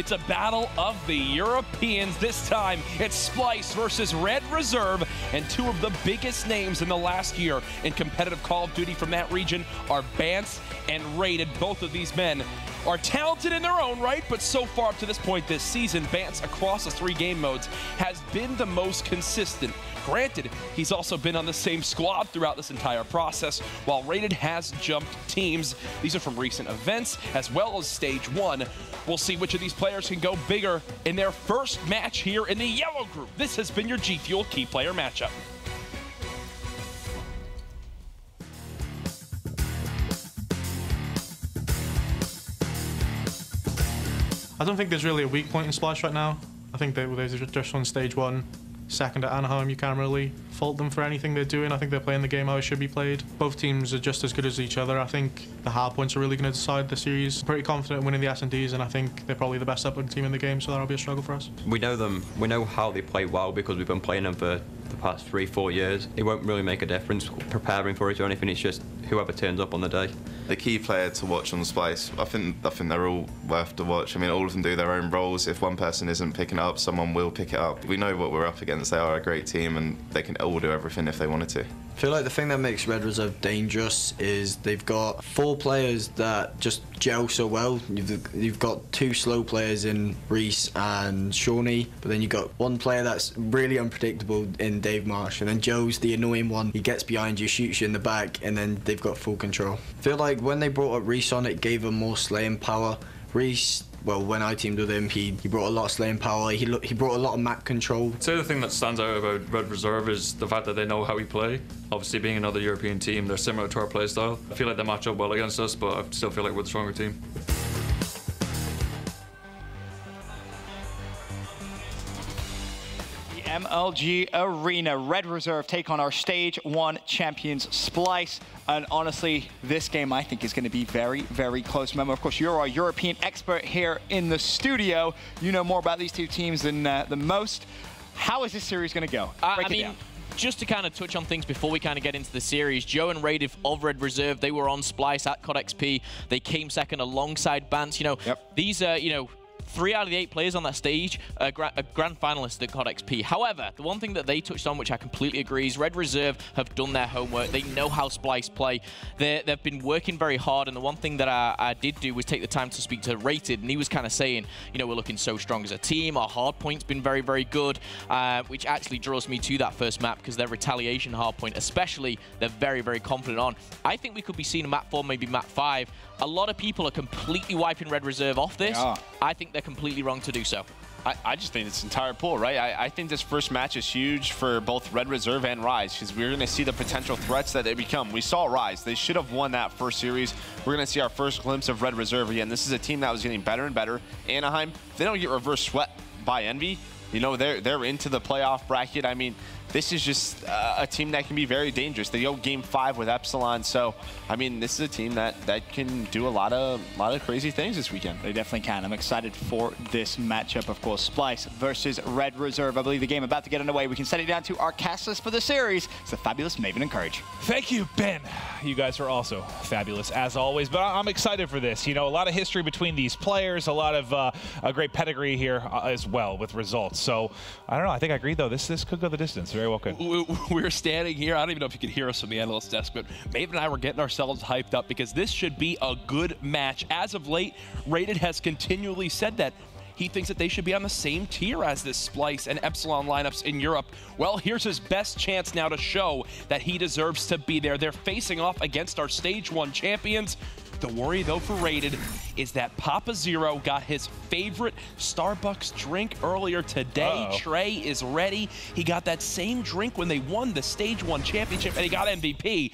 It's a battle of the Europeans. This time, it's Splyce versus Red Reserve, and two of the biggest names in the last year in competitive Call of Duty from that region are Bance and Rated. Both of these men are talented in their own right, but so far up to this point this season, Bance across the 3 game modes has been the most consistent. Granted, he's also been on the same squad throughout this entire process, while Rated has jumped teams. These are from recent events, as well as Stage 1. We'll see which of these players can go bigger in their first match here in the yellow group. This has been your G Fuel Key Player Matchup. I don't think there's really a weak point in Splyce right now. I think they're just on Stage 1. Second at Anaheim, you can't really fault them for anything they're doing. I think they're playing the game how it should be played. Both teams are just as good as each other. I think the Hardpoints are really going to decide the series. I'm pretty confident in winning the SnDs, and I think they're probably the best Uplink team in the game, so that'll be a struggle for us. We know them. We know how they play well because we've been playing them for the past 3-4 years. It won't really make a difference preparing for it or anything. It's just whoever turns up on the day. The key player to watch on Splyce, I think they're all worth to watch. I mean, all of them do their own roles. If one person isn't picking it up, someone will pick it up. We know what we're up against. They are a great team, and they can all do everything if they wanted to. I feel like the thing that makes Red Reserve dangerous is they've got 4 players that just gel so well. You've got 2 slow players in Reese and Shawnee, but then you've got 1 player that's really unpredictable in Dave Marsh, and then Joe's the annoying one. He gets behind you, shoots you in the back, and then they've got full control. I feel like when they brought up Reese on, it gave him more slaying power. Reese, well, when I teamed with him, he brought a lot of slaying power. He brought a lot of map control. I'd say the thing that stands out about Red Reserve is the fact that they know how we play. Obviously, being another European team, they're similar to our play style. I feel like they match up well against us, but I still feel like we're the stronger team. MLG Arena. Red Reserve take on our Stage 1 champions, Splyce. And honestly, this game I think is going to be very, very close. Remember, of course, you're our European expert here in the studio. You know more about these 2 teams than most. How is this series going to go? I mean, just to kind of touch on things before we kind of get into the series, Joe and Rated of Red Reserve, they were on Splyce at COD XP. They came second alongside Bance. You know, these are, 3 out of the 8 players on that stage are grand finalists at COD XP. However, the one thing that they touched on, which I completely agree, is Red Reserve have done their homework. They know how Splyce play. They've been working very hard, and the one thing that I did do was take the time to speak to Rated, and he was kind of saying, we're looking so strong as a team. Our hardpoint's been very, very good, which actually draws me to that first map because their Retaliation Hardpoint, especially, they're very, very confident on. I think we could be seeing map 4, maybe map 5. A lot of people are completely wiping Red Reserve off this. I think they're completely wrong to do so. I just think it's entire pool, right? I think this first match is huge for both Red Reserve and Rise because we're going to see the potential threats that they become. We saw Rise. They should have won that first series. We're going to see our first glimpse of Red Reserve again. This is a team that was getting better and better. Anaheim, if they don't get reverse swept by Envy, they're into the playoff bracket. I mean, this is just a team that can be very dangerous. They go Game 5 with Epsilon, so I mean, this is a team that can do a lot of crazy things this weekend. They definitely can. I'm excited for this matchup, of course. Splyce versus Red Reserve. I believe the game about to get underway. We can set it down to our cast list for the series. It's the fabulous Maven and Courage. Thank you, Ben. You guys are also fabulous as always, but I'm excited for this. A lot of history between these players, a lot of a great pedigree here as well with results. So I don't know. I think I agree though. This could go the distance. Very well could. We're standing here. I don't even know if you could hear us from the analyst desk, but Maven and I were getting ourselves hyped up because this should be a good match. As of late, Rated has continually said that he thinks that they should be on the same tier as this Splyce and Epsilon lineups in Europe. Well, here's his best chance now to show that he deserves to be there. They're facing off against our Stage 1 champions. The worry, though, for Rated is that Papa Zero got his favorite Starbucks drink earlier today. Trey is ready. He got that same drink when they won the Stage 1 championship, and he got MVP.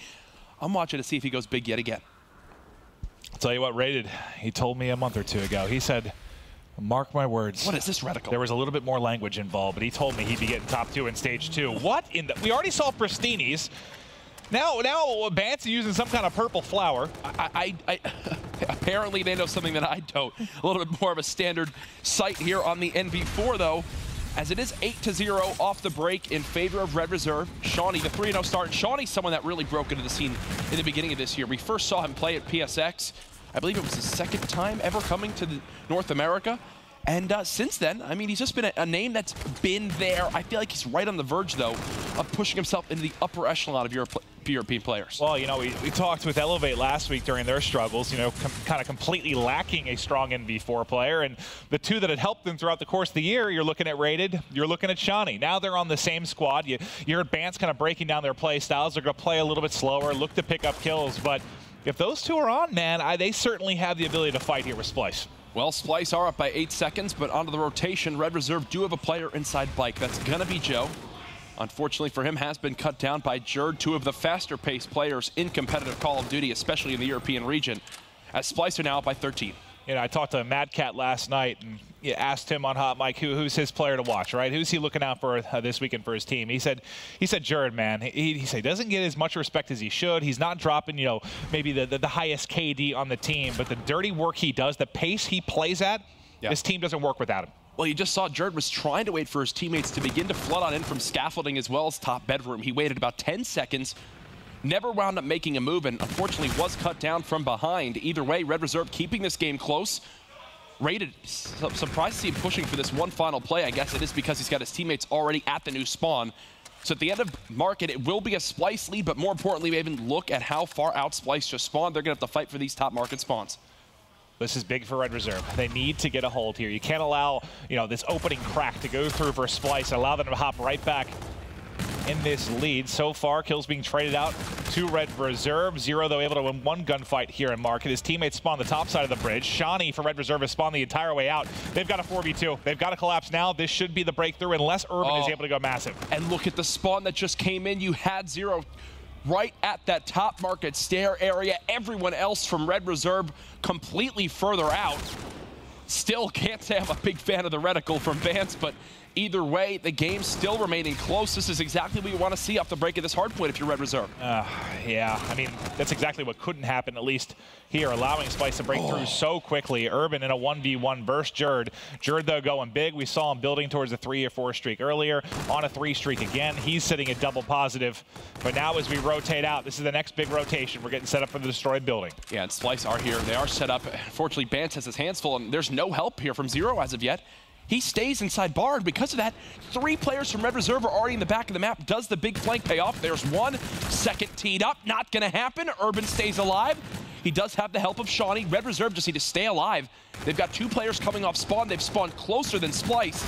I'm watching to see if he goes big yet again. I'll tell you what, Rated, he told me a month or 2 ago. He said, mark my words. What is this reticle? There was a little bit more language involved, but he told me he'd be getting top 2 in Stage 2. What in the... We already saw Pristini's. Now Bance is using some kind of purple flower. Apparently they know something that I don't. A little bit more of a standard sight here on the NV4 though, as it is 8-0 off the break in favor of Red Reserve. Shawnee, the 3-0 start. Shawnee's someone that really broke into the scene in the beginning of this year. We first saw him play at PSX. I believe it was his 2nd time ever coming to North America. And since then, I mean, he's just been a name that's been there. I feel like he's right on the verge, though, of pushing himself into the upper echelon of European players. Well, you know, we talked with Elevate last week during their struggles, you know, kind of completely lacking a strong NV4 player. And the two that had helped them throughout the course of the year, you're looking at Rated, you're looking at Shawnee. Now they're on the same squad. You heard Bance kind of breaking down their play styles. They're going to play a little bit slower, look to pick up kills. But if those two are on, man, they certainly have the ability to fight here with Splyce. Well, Splyce are up by 8 seconds, but onto the rotation. Red Reserve do have a player inside Bike. That's going to be Joe. Unfortunately for him, has been cut down by Jerd, two of the faster-paced players in competitive Call of Duty, especially in the European region, as Splyce are now up by 13. You know, I talked to Mad Cat last night and asked him on Hot Mic who's his player to watch, right? Who's he looking out for this weekend for his team? He said Jerd, man. He said he doesn't get as much respect as he should. He's not dropping, you know, maybe the highest KD on the team, but the dirty work he does, the pace he plays at, this team doesn't work without him. Well, you just saw Jerd was trying to wait for his teammates to begin to flood on in from scaffolding as well as top bedroom. He waited about 10 seconds, never wound up making a move, and unfortunately was cut down from behind. Either way, Red Reserve keeping this game close. Rated, surprised to see him pushing for this one final play. I guess it is because he's got his teammates already at the new spawn. So at the end of market, it will be a Splyce lead, but more importantly, we even look at how far out Splyce just spawned. They're going to have to fight for these top market spawns. This is big for Red Reserve. They need to get a hold here. You can't allow, you know, this opening crack to go through for Splyce. Allow them to hop right back in this lead. So far, kills being traded out to Red Reserve. Zero, though, able to win one gunfight here in market. His teammates spawn the top side of the bridge. Shawnee for Red Reserve has spawned the entire way out. They've got a 4v2. They've got to collapse now. This should be the breakthrough unless Urban is able to go massive. And look at the spawn that just came in. You had Zero right at that top market stair area. Everyone else from Red Reserve completely further out. Still can't say I'm a big fan of the reticle from Vance, but either way, the game's still remaining close. This is exactly what you want to see off the break of this hardpoint if you're Red Reserve. Yeah, I mean, that's exactly what couldn't happen, at least here, allowing Splyce to break through so quickly. Urban in a 1v1 versus Jerd. Jerd, though, going big. We saw him building towards a 3 or 4 streak earlier, on a 3 streak again. He's sitting at double positive. But now as we rotate out, this is the next big rotation. We're getting set up for the destroyed building. Yeah, and Splyce are here. They are set up. Unfortunately, Bance has his hands full, and there's no help here from Zero as of yet. He stays inside bar, and because of that, 3 players from Red Reserve are already in the back of the map. Does the big flank pay off? There's one. Second teed up. Not going to happen. Urban stays alive. He does have the help of Shawnee. Red Reserve just need to stay alive. They've got 2 players coming off spawn. They've spawned closer than Splyce.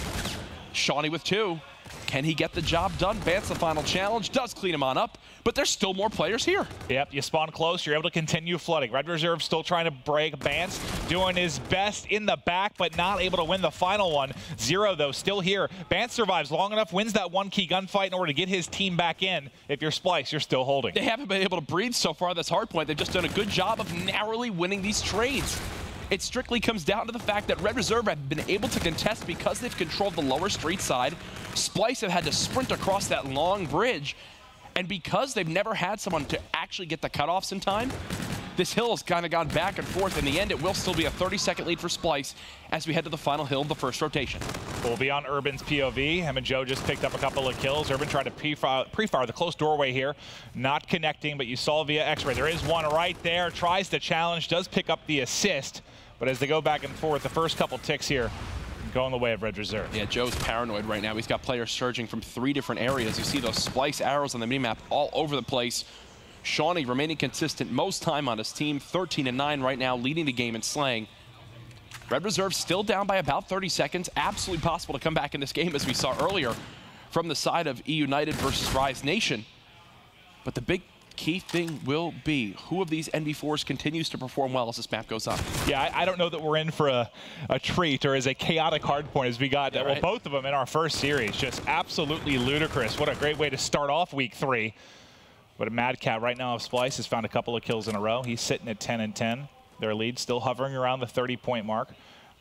Shawnee with 2. Can he get the job done? Vance, the final challenge, does clean him on up, but there's still more players here. Yep, you spawn close, you're able to continue flooding. Red Reserve still trying to break. Vance doing his best in the back, but not able to win the final one. Zero, though, still here. Vance survives long enough, wins that 1 key gunfight in order to get his team back in. If you're Splyce, you're still holding. They haven't been able to breathe so far this hardpoint. They've just done a good job of narrowly winning these trades. It strictly comes down to the fact that Red Reserve have been able to contest because they've controlled the lower street side. Splyce have had to sprint across that long bridge. And because they've never had someone to actually get the cutoffs in time, this hill has kind of gone back and forth. In the end, it will still be a 30-second lead for Splyce as we head to the final hill of the first rotation. We'll be on Urban's POV. Him and Joe just picked up a couple of kills. Urban tried to pre-fire the close doorway here. Not connecting, but you saw via X-ray. There is one right there. Tries to challenge, does pick up the assist. But as they go back and forth, the first couple ticks here going the way of Red Reserve. Yeah, Joe's paranoid right now. He's got players surging from 3 different areas. You see those Splyce arrows on the minimap all over the place. Shawnee remaining consistent most time on his team, 13-9 right now, leading the game in slaying. Red Reserve still down by about 30 seconds. Absolutely possible to come back in this game, as we saw earlier, from the side of E United versus Rise Nation. But the big key thing will be who of these NV4s continues to perform well as this map goes on. Yeah, I don't know that we're in for a treat or as a chaotic hardpoint as we got, well, both of them in our first series. Just absolutely ludicrous. What a great way to start off week 3. But a Mad Cat right now of Splyce has found a couple of kills in a row. He's sitting at 10-10. Their lead still hovering around the 30-point mark.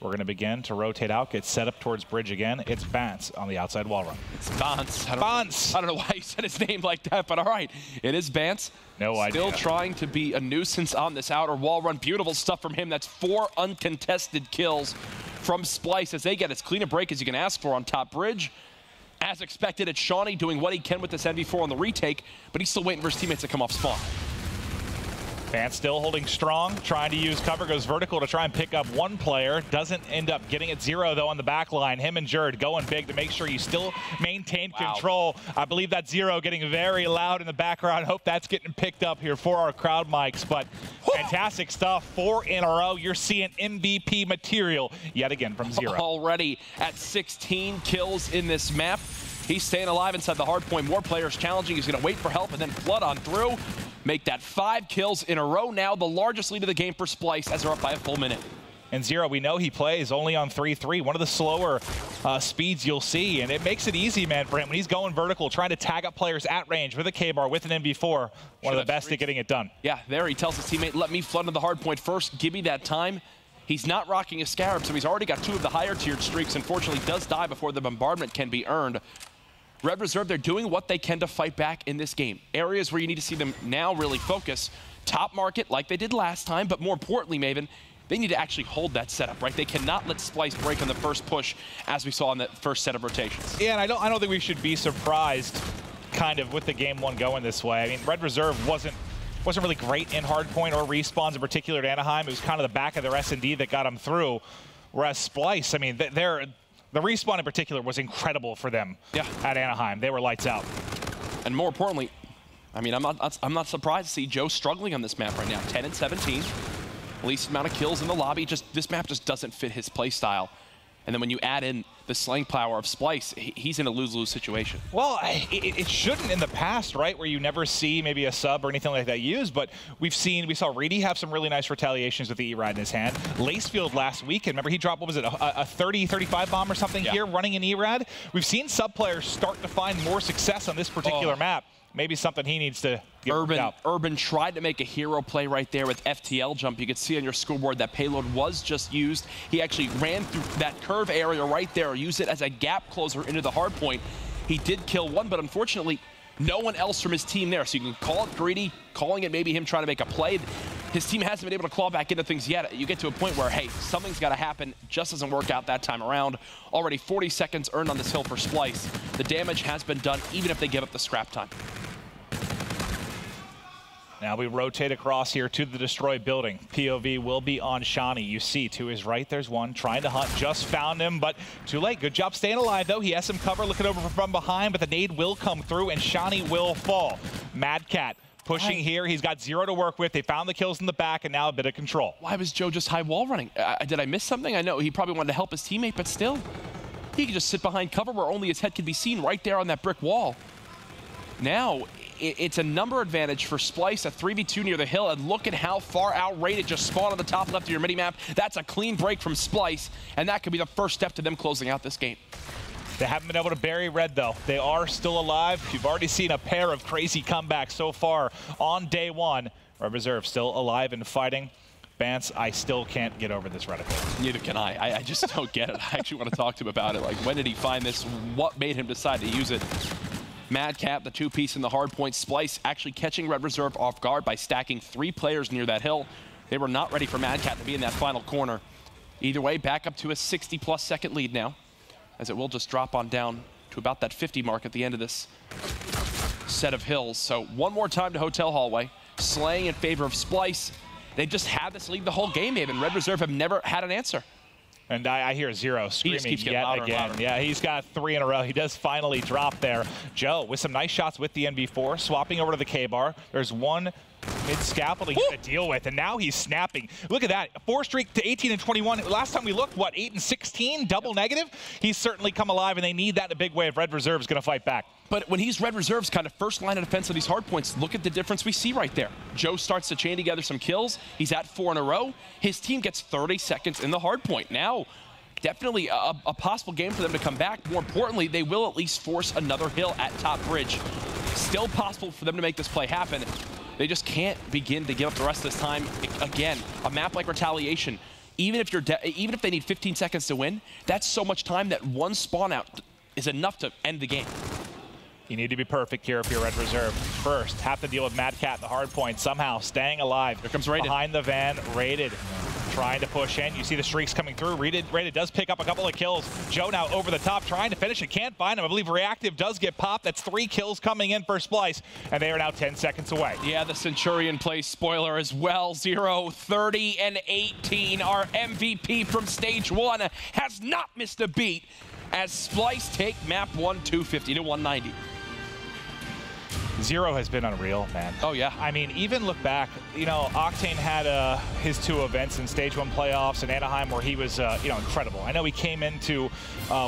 We're going to begin to rotate out, get set up towards bridge again. It's Vance on the outside wall run. It's Vance. Vance! I don't know why you said his name like that, but all right. It is Vance. No idea. Still trying to be a nuisance on this outer wall run. Beautiful stuff from him. That's 4 uncontested kills from Splyce as they get as clean a break as you can ask for on top bridge. As expected, it's Shawnee doing what he can with this NV4 on the retake, but he's still waiting for his teammates to come off spawn. Van still holding strong, trying to use cover, goes vertical to try and pick up one player. Doesn't end up getting it. Zero, though, on the back line. Him and Jerd going big to make sure you still maintain control. I believe that Zero getting very loud in the background. Hope that's getting picked up here for our crowd mics. But fantastic stuff. 4 in a row. You're seeing MVP material yet again from Zero. Already at 16 kills in this map. He's staying alive inside the hard point. More players challenging. He's going to wait for help and then flood on through. Make that 5 kills in a row now. The largest lead of the game for Splyce as they're up by a full minute. And Zero, we know he plays only on 3-3, one of the slower speeds you'll see. And it makes it easy, man, for him when he's going vertical, trying to tag up players at range with a K-bar, with an MV4. One of the best at getting it done. Yeah, there he tells his teammate, let me flood into the hard point first. Give me that time. He's not rocking a Scarab, so he's already got 2 of the higher tiered streaks. Unfortunately, does die before the bombardment can be earned. Red Reserve, they're doing what they can to fight back in this game. Areas where you need to see them now really focus. Top market, like they did last time, but more importantly, Maven, they need to actually hold that setup, right? They cannot let Splyce break on the first push, as we saw in the first set of rotations. Yeah, and I don't think we should be surprised, kind of, with the game one going this way. I mean, Red Reserve wasn't really great in hardpoint or respawns in particular at Anaheim. It was kind of the back of their SnD that got them through. Whereas Splyce, I mean, the respawn in particular was incredible for them at Anaheim. They were lights out. And more importantly, I mean, I'm not surprised to see Joe struggling on this map right now. 10 and 17, least amount of kills in the lobby. This map just doesn't fit his play style. And then when you add in the slaying power of Splyce, he's in a lose-lose situation. Well, it shouldn't in the past, right, where you never see maybe a sub or anything like that used, but we saw Reedy have some really nice retaliations with the E-Rad in his hand. Lacefield last weekend, remember he dropped, what was it, a 30-35 bomb or something here running an E-Rad? We've seen sub players start to find more success on this particular map. Maybe something he needs to get out. Urban tried to make a hero play right there with FTL jump. You could see on your scoreboard that payload was just used. He actually ran through that curve area right there, used it as a gap closer into the hard point. He did kill one, but unfortunately, no one else from his team there. So you can call it greedy, calling it maybe him trying to make a play. His team hasn't been able to claw back into things yet. You get to a point where, hey, something's got to happen. Just doesn't work out that time around. Already 40 seconds earned on this hill for Splyce. The damage has been done, even if they give up the scrap time. Now we rotate across here to the destroyed building. POV will be on Shani. You see to his right, there's one trying to hunt. Just found him, but too late. Good job staying alive, though. He has some cover looking over from behind, but the nade will come through, and Shani will fall. Mad Cat pushing here. He's got Zero to work with. They found the kills in the back, and now a bit of control. Why was Joe just high wall running? Did I miss something? I know he probably wanted to help his teammate, but still. He could just sit behind cover where only his head could be seen right there on that brick wall. Now, it's a number advantage for Splyce, a 3v2 near the hill, and look at how far out Rated just spawned on the top left of your mini-map. That's a clean break from Splyce, and that could be the first step to them closing out this game. They haven't been able to bury Red, though. They are still alive. You've already seen a pair of crazy comebacks so far on day one. Red Reserve still alive and fighting. Bance, I still can't get over this reticle. Neither can I. I just don't get it. I actually want to talk to him about it. Like, when did he find this? What made him decide to use it? Madcap, the 2-piece in the hard point. Splyce actually catching Red Reserve off guard by stacking 3 players near that hill. They were not ready for Madcap to be in that final corner. Either way, back up to a 60-plus second lead now, as it will just drop on down to about that 50 mark at the end of this set of hills. So one more time to Hotel Hallway, slaying in favor of Splyce. They just had this lead the whole game, and Red Reserve have never had an answer. And I hear Zero screaming yet again. Yeah, he's got 3 in a row. He does finally drop there. Joe with some nice shots with the NV4, swapping over to the K-bar. There's one mid-scaffolding to deal with, and now he's snapping. Look at that, 4 streak to 18 and 21. Last time we looked, what, 8 and 16, double negative? He's certainly come alive, and they need that in a big way if Red Reserve's going to fight back. But when he's Red Reserve's kind of first line of defense of these hard points, look at the difference we see right there. Joe starts to chain together some kills. He's at 4 in a row. His team gets 30 seconds in the hard point. Now, definitely a possible game for them to come back. More importantly, they will at least force another hill at top bridge. Still possible for them to make this play happen. They just can't begin to give up the rest of this time. Again, a map like Retaliation, even if they need 15 seconds to win, that's so much time that one spawn out is enough to end the game. You need to be perfect here if you're Red Reserve. First, have to deal with Mad Cat, the hard point, somehow staying alive. Here comes Rated. Behind the van, Rated. trying to push in. You see the streaks coming through. Rated does pick up a couple of kills. Joe now over the top, trying to finish it. Can't find him. I believe Reactive does get popped. That's 3 kills coming in for Splyce, and they are now 10 seconds away. Yeah, the Centurion plays spoiler as well. 0, 30, and 18. Our MVP from stage 1 has not missed a beat as Splyce take map 1, 250 to 190. Zero has been unreal, man. Oh, yeah. I mean, even look back, you know, Octane had his 2 events in Stage 1 playoffs in Anaheim where he was, you know, incredible. I know he came into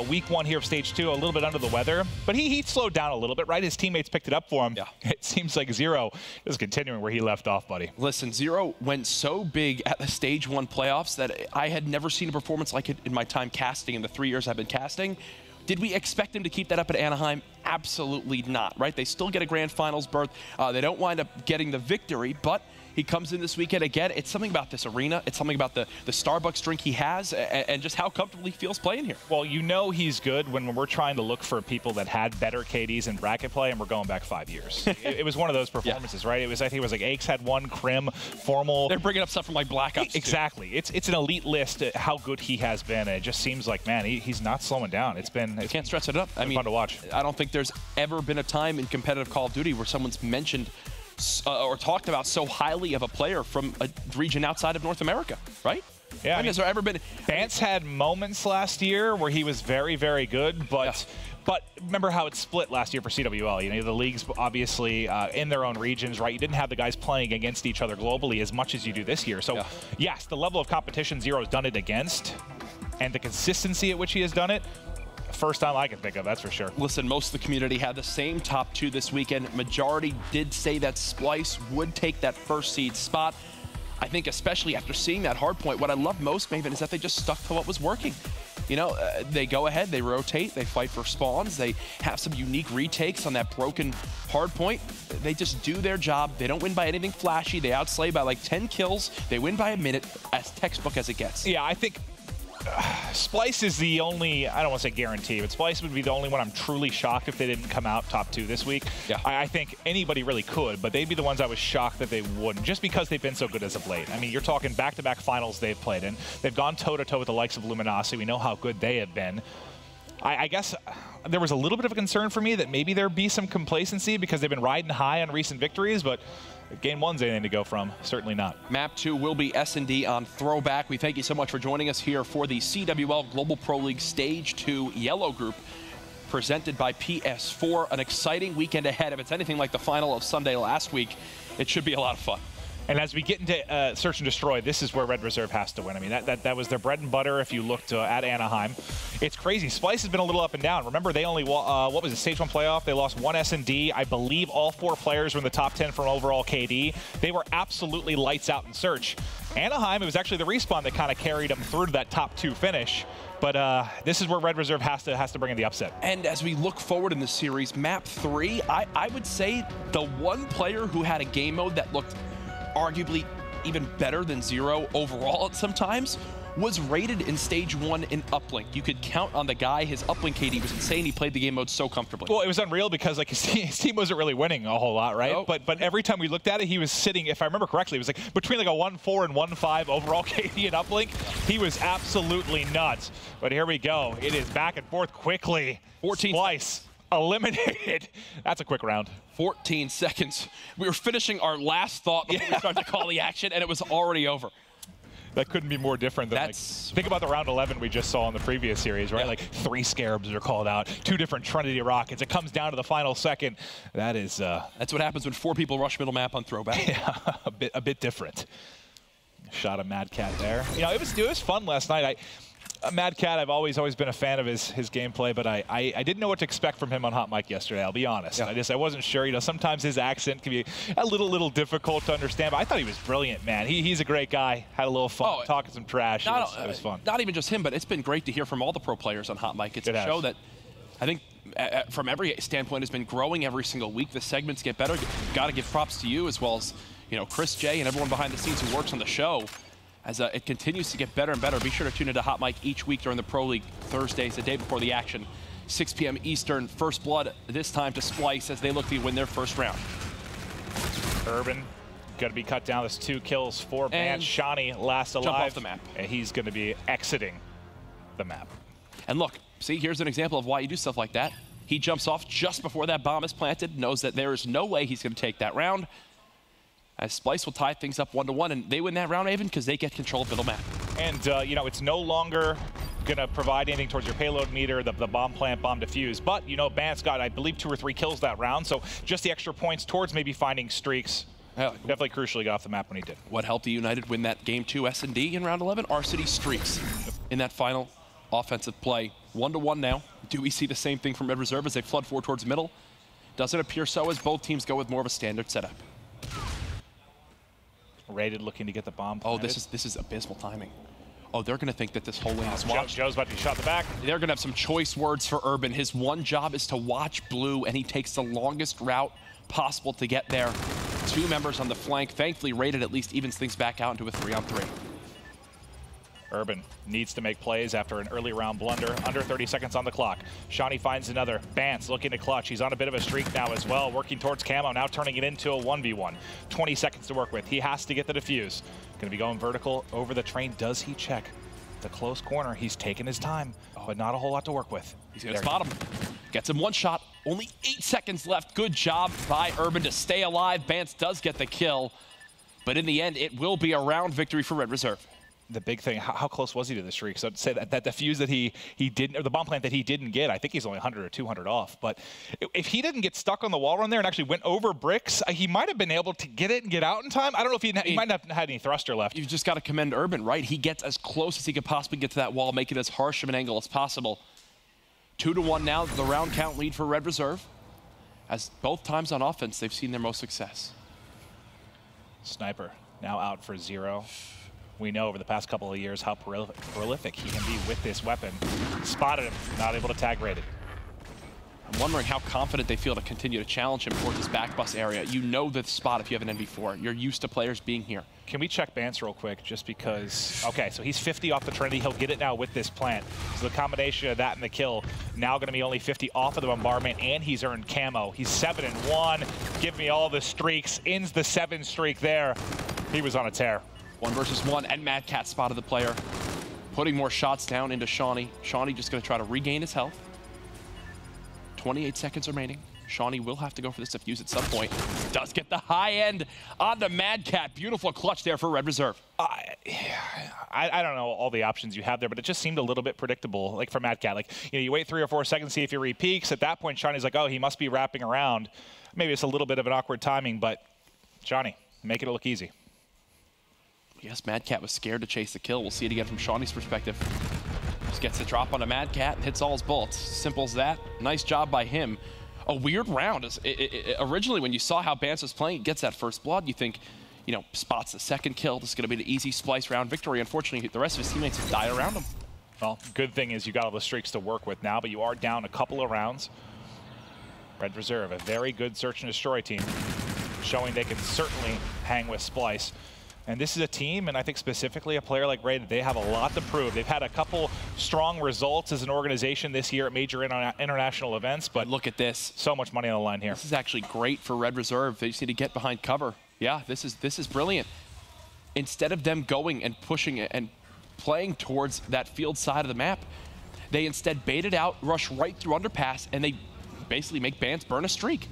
week 1 here of Stage 2 a little bit under the weather, but he slowed down a little bit, right? His teammates picked it up for him. Yeah. It seems like Zero is continuing where he left off, buddy. Listen, Zero went so big at the Stage 1 playoffs that I had never seen a performance like it in my time casting in the 3 years I've been casting. Did we expect him to keep that up at Anaheim? Absolutely not, right? They still get a grand finals berth. They don't wind up getting the victory, but he comes in this weekend again. It's something about this arena. It's something about the Starbucks drink he has and just how comfortable he feels playing here. Well, you know he's good when we're trying to look for people that had better KDs in bracket play, and we're going back 5 years. it was one of those performances, right? It was, I think it was like Aches had 1, Crim, Formal. They're bringing up stuff from like Black Ops. Exactly. It's an elite list at how good he has been, and it just seems like, man, he's not slowing down. It's can't stress it up. I mean, fun to watch. I don't think there's ever been a time in competitive Call of Duty where someone's mentioned or talked about so highly of a player from a region outside of North America, right? Yeah. I mean, has there ever been... Vance had moments last year where he was very, very good, but... Yeah. But remember how it split last year for CWL. You know, the leagues obviously in their own regions, right? You didn't have the guys playing against each other globally as much as you do this year. So, yes, the level of competition Zero's done it against and the consistency at which he has done it, first time I can think of, that's for sure. Listen, most of the community had the same top 2 this weekend. Majority did say that Splyce would take that first seed spot. I think especially after seeing that hardpoint, what I love most, Maven, is that they just stuck to what was working. You know, they go ahead, they rotate, they fight for spawns, they have some unique retakes on that broken hardpoint. They just do their job. They don't win by anything flashy. They outslay by like 10 kills. They win by a minute, as textbook as it gets. Yeah, I think Splyce is the only, I don't want to say guarantee, but Splyce would be the only one I'm truly shocked if they didn't come out top 2 this week. Yeah. I think anybody really could, but they'd be the ones I was shocked that they wouldn't, just because they've been so good as of late. I mean, you're talking back-to-back finals they've played in. They've gone toe-to-toe with the likes of Luminosity. We know how good they have been. I guess there was a little bit of a concern for me that maybe there'd be some complacency because they've been riding high on recent victories, but Game 1's anything to go from, certainly not. Map 2 will be SnD on Throwback. We thank you so much for joining us here for the CWL Global Pro League Stage 2 Yellow Group, presented by PS4. An exciting weekend ahead. If it's anything like the final of Sunday last week, it should be a lot of fun. And as we get into Search and Destroy, this is where Red Reserve has to win. I mean, that was their bread and butter if you looked at Anaheim. It's crazy. Splyce has been a little up and down. Remember, they only, what was it, Stage 1 playoff? They lost 1 SnD. I believe all 4 players were in the top 10 from overall KD. They were absolutely lights out in Search. Anaheim, it was actually the Respawn that kind of carried them through to that top 2 finish. But this is where Red Reserve has to bring in the upset. And as we look forward in the series, Map 3, I would say the one player who had a game mode that looked arguably even better than Zero overall at sometimes was rated in Stage 1 in Uplink. You could count on the guy. His Uplink KD was insane. He played the game mode so comfortably. Well, it was unreal because like his team wasn't really winning a whole lot, right? Nope. But every time we looked at it, he was sitting, if I remember correctly, it was like between like a 1-4 and 1-5 overall KD in Uplink. He was absolutely nuts. But here we go. It is back and forth quickly. 14 Splyce eliminated. That's a quick round. 14 seconds. We were finishing our last thought before we started to call the action, and it was already over. That couldn't be more different than like, think about the round 11 we just saw in the previous series, right? Yeah. Like 3 Scarabs are called out, 2 different Trinity rockets. It comes down to the final second. That is that's what happens when 4 people rush middle map on Throwback. Yeah, a bit different. Shot a Mad Cat there. You know, it was fun last night. Mad Cat, I've always been a fan of his gameplay, but I didn't know what to expect from him on Hot Mic yesterday, I'll be honest. Yeah. I wasn't sure. You know, sometimes his accent can be a little difficult to understand, but I thought he was brilliant, man. He's a great guy. Had a little fun, talking some trash. It was fun. Not even just him, but it's been great to hear from all the pro players on Hot Mic. It's a show that I think from every standpoint has been growing every single week. The segments get better. Got to give props to you as well as, you know, Chris J and everyone behind the scenes who works on the show. As it continues to get better and better. Be sure to tune into Hot Mic each week during the Pro League Thursdays, the day before the action. 6 p.m. Eastern, first blood this time to Splyce as they look to win their first round. Urban Going to be cut down. That's 2 kills for Bance. SnD last alive. Jump off the map. And he's going to be exiting the map. And look, see, here's an example of why you do stuff like that. He jumps off just before that bomb is planted, knows that there is no way he's going to take that round. As Splyce will tie things up 1-1, and they win that round, Avon, because they get control of middle map. And, you know, it's no longer going to provide anything towards your payload meter, the bomb plant, bomb defuse. But, you know, Bance got, I believe, 2 or 3 kills that round, so just the extra points towards maybe finding streaks. Definitely crucially got off the map when he did. What helped the United win that Game 2 SnD in round 11? R-City streaks in that final offensive play. 1-1 now. Do we see the same thing from Red Reserve as they flood forward towards the middle? Doesn't appear so, as both teams go with more of a standard setup. Rated looking to get the bomb planted. planted. This is abysmal timing. Oh, they're going to think that this whole lane is watched. Joe's about to be shot in the back. They're going to have some choice words for Urban. His one job is to watch blue, and he takes the longest route possible to get there. 2 members on the flank. Thankfully, Rated at least evens things back out into a 3-on-3. Urban needs to make plays after an early round blunder. Under 30 seconds on the clock. SnD finds another. Bance looking to clutch. He's on a bit of a streak now as well, working towards camo, now turning it into a 1v1. 20 seconds to work with. He has to get the defuse. Going to be going vertical over the train. Does he check the close corner? He's taking his time, but not a whole lot to work with. He's going to spot him. Gets him 1 shot. Only 8 seconds left. Good job by Urban to stay alive. Bance does get the kill, but in the end, it will be a round victory for Red Reserve. The big thing, how close was he to the streak? So I'd say that defuse that he didn't, or the bomb plant that he didn't get, I think he's only 100 or 200 off. But if he didn't get stuck on the wall run there and actually went over bricks, he might have been able to get it and get out in time. I don't know if he might not have had any thruster left. You've just got to commend Urban, right? He gets as close as he could possibly get to that wall, make it as harsh of an angle as possible. 2-1 now, the round count lead for Red Reserve. As both times on offense, they've seen their most success. Sniper now out for 0. We know over the past couple of years how prolific he can be with this weapon. Spotted him, not able to tag Rated. I'm wondering how confident they feel to continue to challenge him towards this back bus area. You know the spot if you have an NV4. You're used to players being here. Can we check Bance real quick, just because? Okay, so he's 50 off the Trinity. He'll get it now with this plant. So the combination of that and the kill, now going to be only 50 off of the bombardment, and he's earned camo. He's 7-1. Give me all the streaks. Ends the 7 streak there. He was on a tear. 1 versus 1, and Mad Cat spotted the player. Putting more shots down into SnD. SnD just going to try to regain his health. 28 seconds remaining. SnD will have to go for this defuse at some point. Does get the high end on the Mad Cat. Beautiful clutch there for Red Reserve. I don't know all the options you have there, but it just seemed a little bit predictable, like for Mad Cat. Like, you know, you wait 3 or 4 seconds, see if he re-peaks. At that point, SnD's like, oh, he must be wrapping around. Maybe it's a little bit of an awkward timing, but SnD, make it look easy. Yes, Mad Cat was scared to chase the kill. We'll see it again from SnD's perspective. Just gets the drop on a Mad Cat and hits all his bullets. Simple as that. Nice job by him. A weird round. Originally, when you saw how Bance was playing, gets that first blood, you think, you know, spots the second kill. This is going to be the easy Splyce round victory. Unfortunately, the rest of his teammates have died around him. Well, good thing is you got all the streaks to work with now, but you are down a couple of rounds. Red Reserve, a very good search and destroy team, showing they can certainly hang with Splyce. And this is a team, and I think specifically a player like Rated, they have a lot to prove. They've had a couple strong results as an organization this year at major international events, but look at this. So much money on the line here. This is actually great for Red Reserve. They just need to get behind cover. Yeah, this is brilliant. Instead of them going and pushing it and playing towards that field side of the map, they instead bait it out, rush right through underpass, and they basically make Bance burn a streak.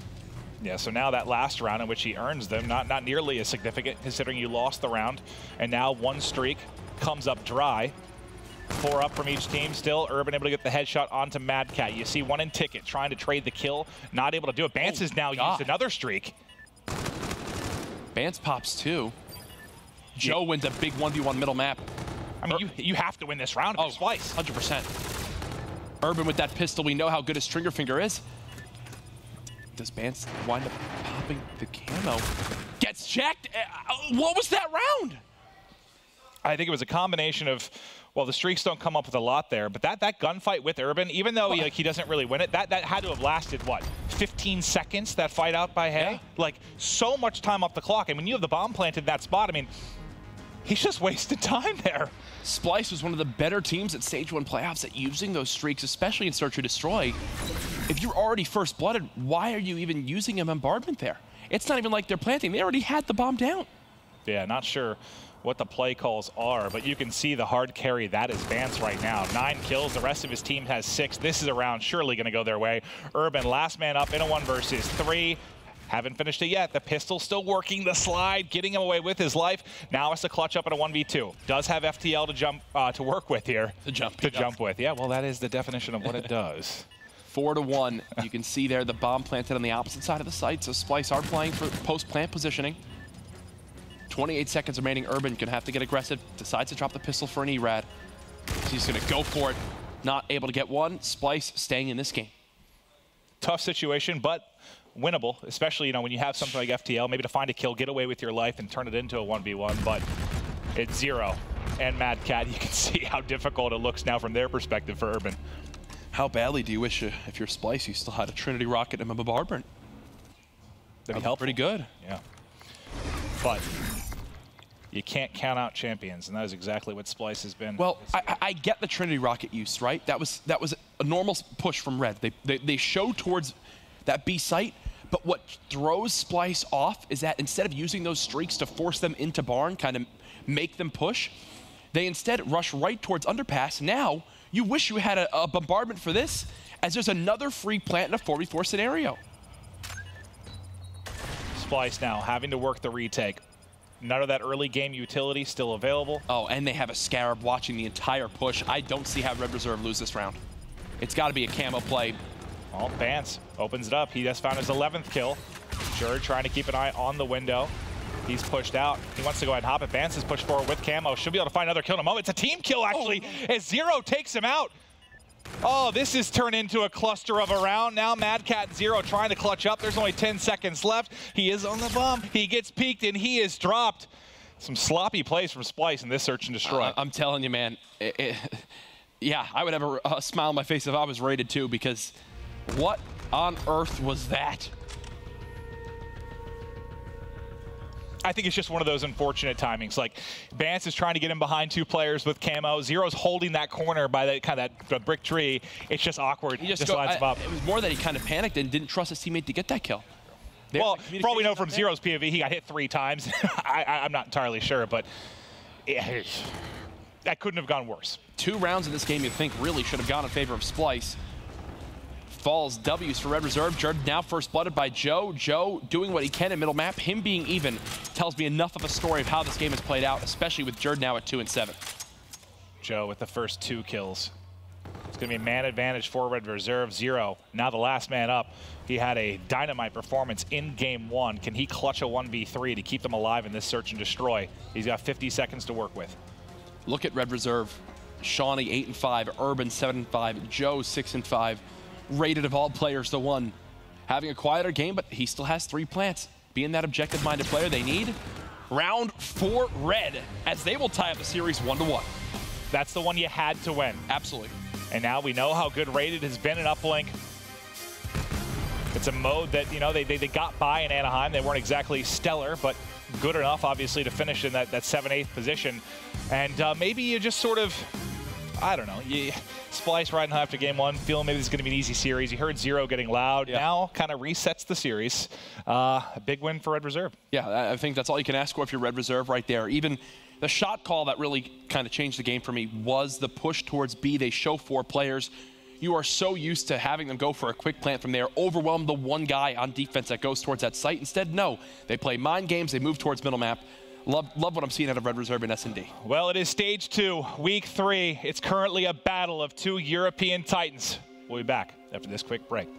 Yeah, so now that last round in which he earns them, not nearly as significant considering you lost the round. And now 1 streak comes up dry. 4 up from each team still. Urban able to get the headshot onto Mad Cat. You see 1 in Ticket trying to trade the kill, not able to do it. Bance has now used another streak. Bance pops 2. Joe wins a big 1v1 middle map. I mean, you have to win this round if you're Splyce. 100%. Urban with that pistol, we know how good his trigger finger is. Does Bance wind up popping the camo? Gets checked. What was that round? I think it was a combination of, well, the streaks don't come up with a lot there, but that gunfight with Urban, even though he doesn't really win it, that had to have lasted, what, 15 seconds, that fight out by Hay? Yeah. Like, so much time off the clock. And when you have the bomb planted in that spot, I mean, he's just wasted time there. Splyce was one of the better teams at Stage 1 playoffs at using those streaks, especially in Search or Destroy. If you're already first-blooded, why are you even using a bombardment there? It's not even like they're planting. They already had the bomb down. Yeah, not sure what the play calls are, but you can see the hard carry that is Vance right now. 9 kills, the rest of his team has 6. This is a round surely going to go their way. Urban, last man up in a 1 versus 3. Haven't finished it yet. The pistol still working the slide, getting him away with his life. Now it's a clutch up at a 1v2. Does have FTL to jump to work with here. To jump with. Yeah, well, that is the definition of what it does. 4-1. You can see there the bomb planted on the opposite side of the site, so Splyce are playing for post-plant positioning. 28 seconds remaining. Urban gonna have to get aggressive. Decides to drop the pistol for an E-Rad. He's gonna go for it. Not able to get one. Splyce staying in this game. Tough situation, but winnable, especially, you know, when you have something like FTL, maybe to find a kill, get away with your life, and turn it into a 1v1, but it's 0. And Mad Cat, you can see how difficult it looks now from their perspective for Urban. How badly do you wish, if you're Splyce, you still had a Trinity Rocket and a bombardment? That'd be helpful. Pretty good. Yeah. But you can't count out champions, and that is exactly what Splyce has been. Well, I get the Trinity Rocket use, right? That was a normal push from Red. They show towards that B site, but what throws Splyce off is that instead of using those streaks to force them into barn, kind of make them push, they instead rush right towards underpass. Now, you wish you had a bombardment for this, as there's another free plant in a 4v4 scenario. Splyce now having to work the retake. None of that early game utility still available. Oh, and they have a Scarab watching the entire push. I don't see how Red Reserve lose this round. It's got to be a camo play. Well, Vance opens it up. He just found his 11th kill. Sure, trying to keep an eye on the window. He's pushed out. He wants to go ahead and hop it. Vance is pushed forward with camo. Should be able to find another kill in a moment. It's a team kill, actually, as Zero takes him out. Oh, this has turned into a cluster of a round. Now Mad Cat Zero trying to clutch up. There's only 10 seconds left. He is on the bomb. He gets peeked, and he is dropped. Some sloppy plays from Splyce in this search and destroy. I'm telling you, man. Yeah, I would have a smile on my face if I was rated too, because what on earth was that? I think it's just one of those unfortunate timings. Like, Vance is trying to get him behind 2 players with camo. Zero's holding that corner by that kind of that brick tree. It's just awkward. He just lines him up. It was more that he kind of panicked and didn't trust his teammate to get that kill. Well, for all we know from Zero's POV, he got hit 3 times. I'm not entirely sure, but that couldn't have gone worse. 2 rounds in this game you think really should have gone in favor of Splyce. Falls W's for Red Reserve. Jordan now first blooded by Joe. Joe doing what he can in middle map. Him being even tells me enough of a story of how this game has played out, especially with Jordan now at 2 and 7. Joe with the first 2 kills. It's going to be a man advantage for Red Reserve. Zero, now the last man up. He had a dynamite performance in game 1. Can he clutch a 1v3 to keep them alive in this search and destroy? He's got 50 seconds to work with. Look at Red Reserve. Shawnee 8 and 5, Urban 7 and 5, Joe 6 and 5. Rated of all players the 1. Having a quieter game, but he still has 3 plants. Being that objective-minded player they need. Round 4 Red, as they will tie up the series 1-1. That's the one you had to win. Absolutely. And now we know how good Rated has been in Uplink. It's a mode that, you know, they got by in Anaheim. They weren't exactly stellar, but good enough, obviously, to finish in that 7-8 position. And maybe you just sort of, I don't know, Splyce riding high after game 1, feeling maybe this is going to be an easy series. You heard Zero getting loud. Yeah. Now kind of resets the series. A big win for Red Reserve. Yeah, I think that's all you can ask for if you're Red Reserve right there. Even the shot call that really kind of changed the game for me was the push towards B. They show 4 players. You are so used to having them go for a quick plant from there, overwhelm the 1 guy on defense that goes towards that site. Instead, no. They play mind games. They move towards middle map. Love what I'm seeing out of Red Reserve and SnD. Well, it is stage 2, week 3. It's currently a battle of 2 European Titans. We'll be back after this quick break.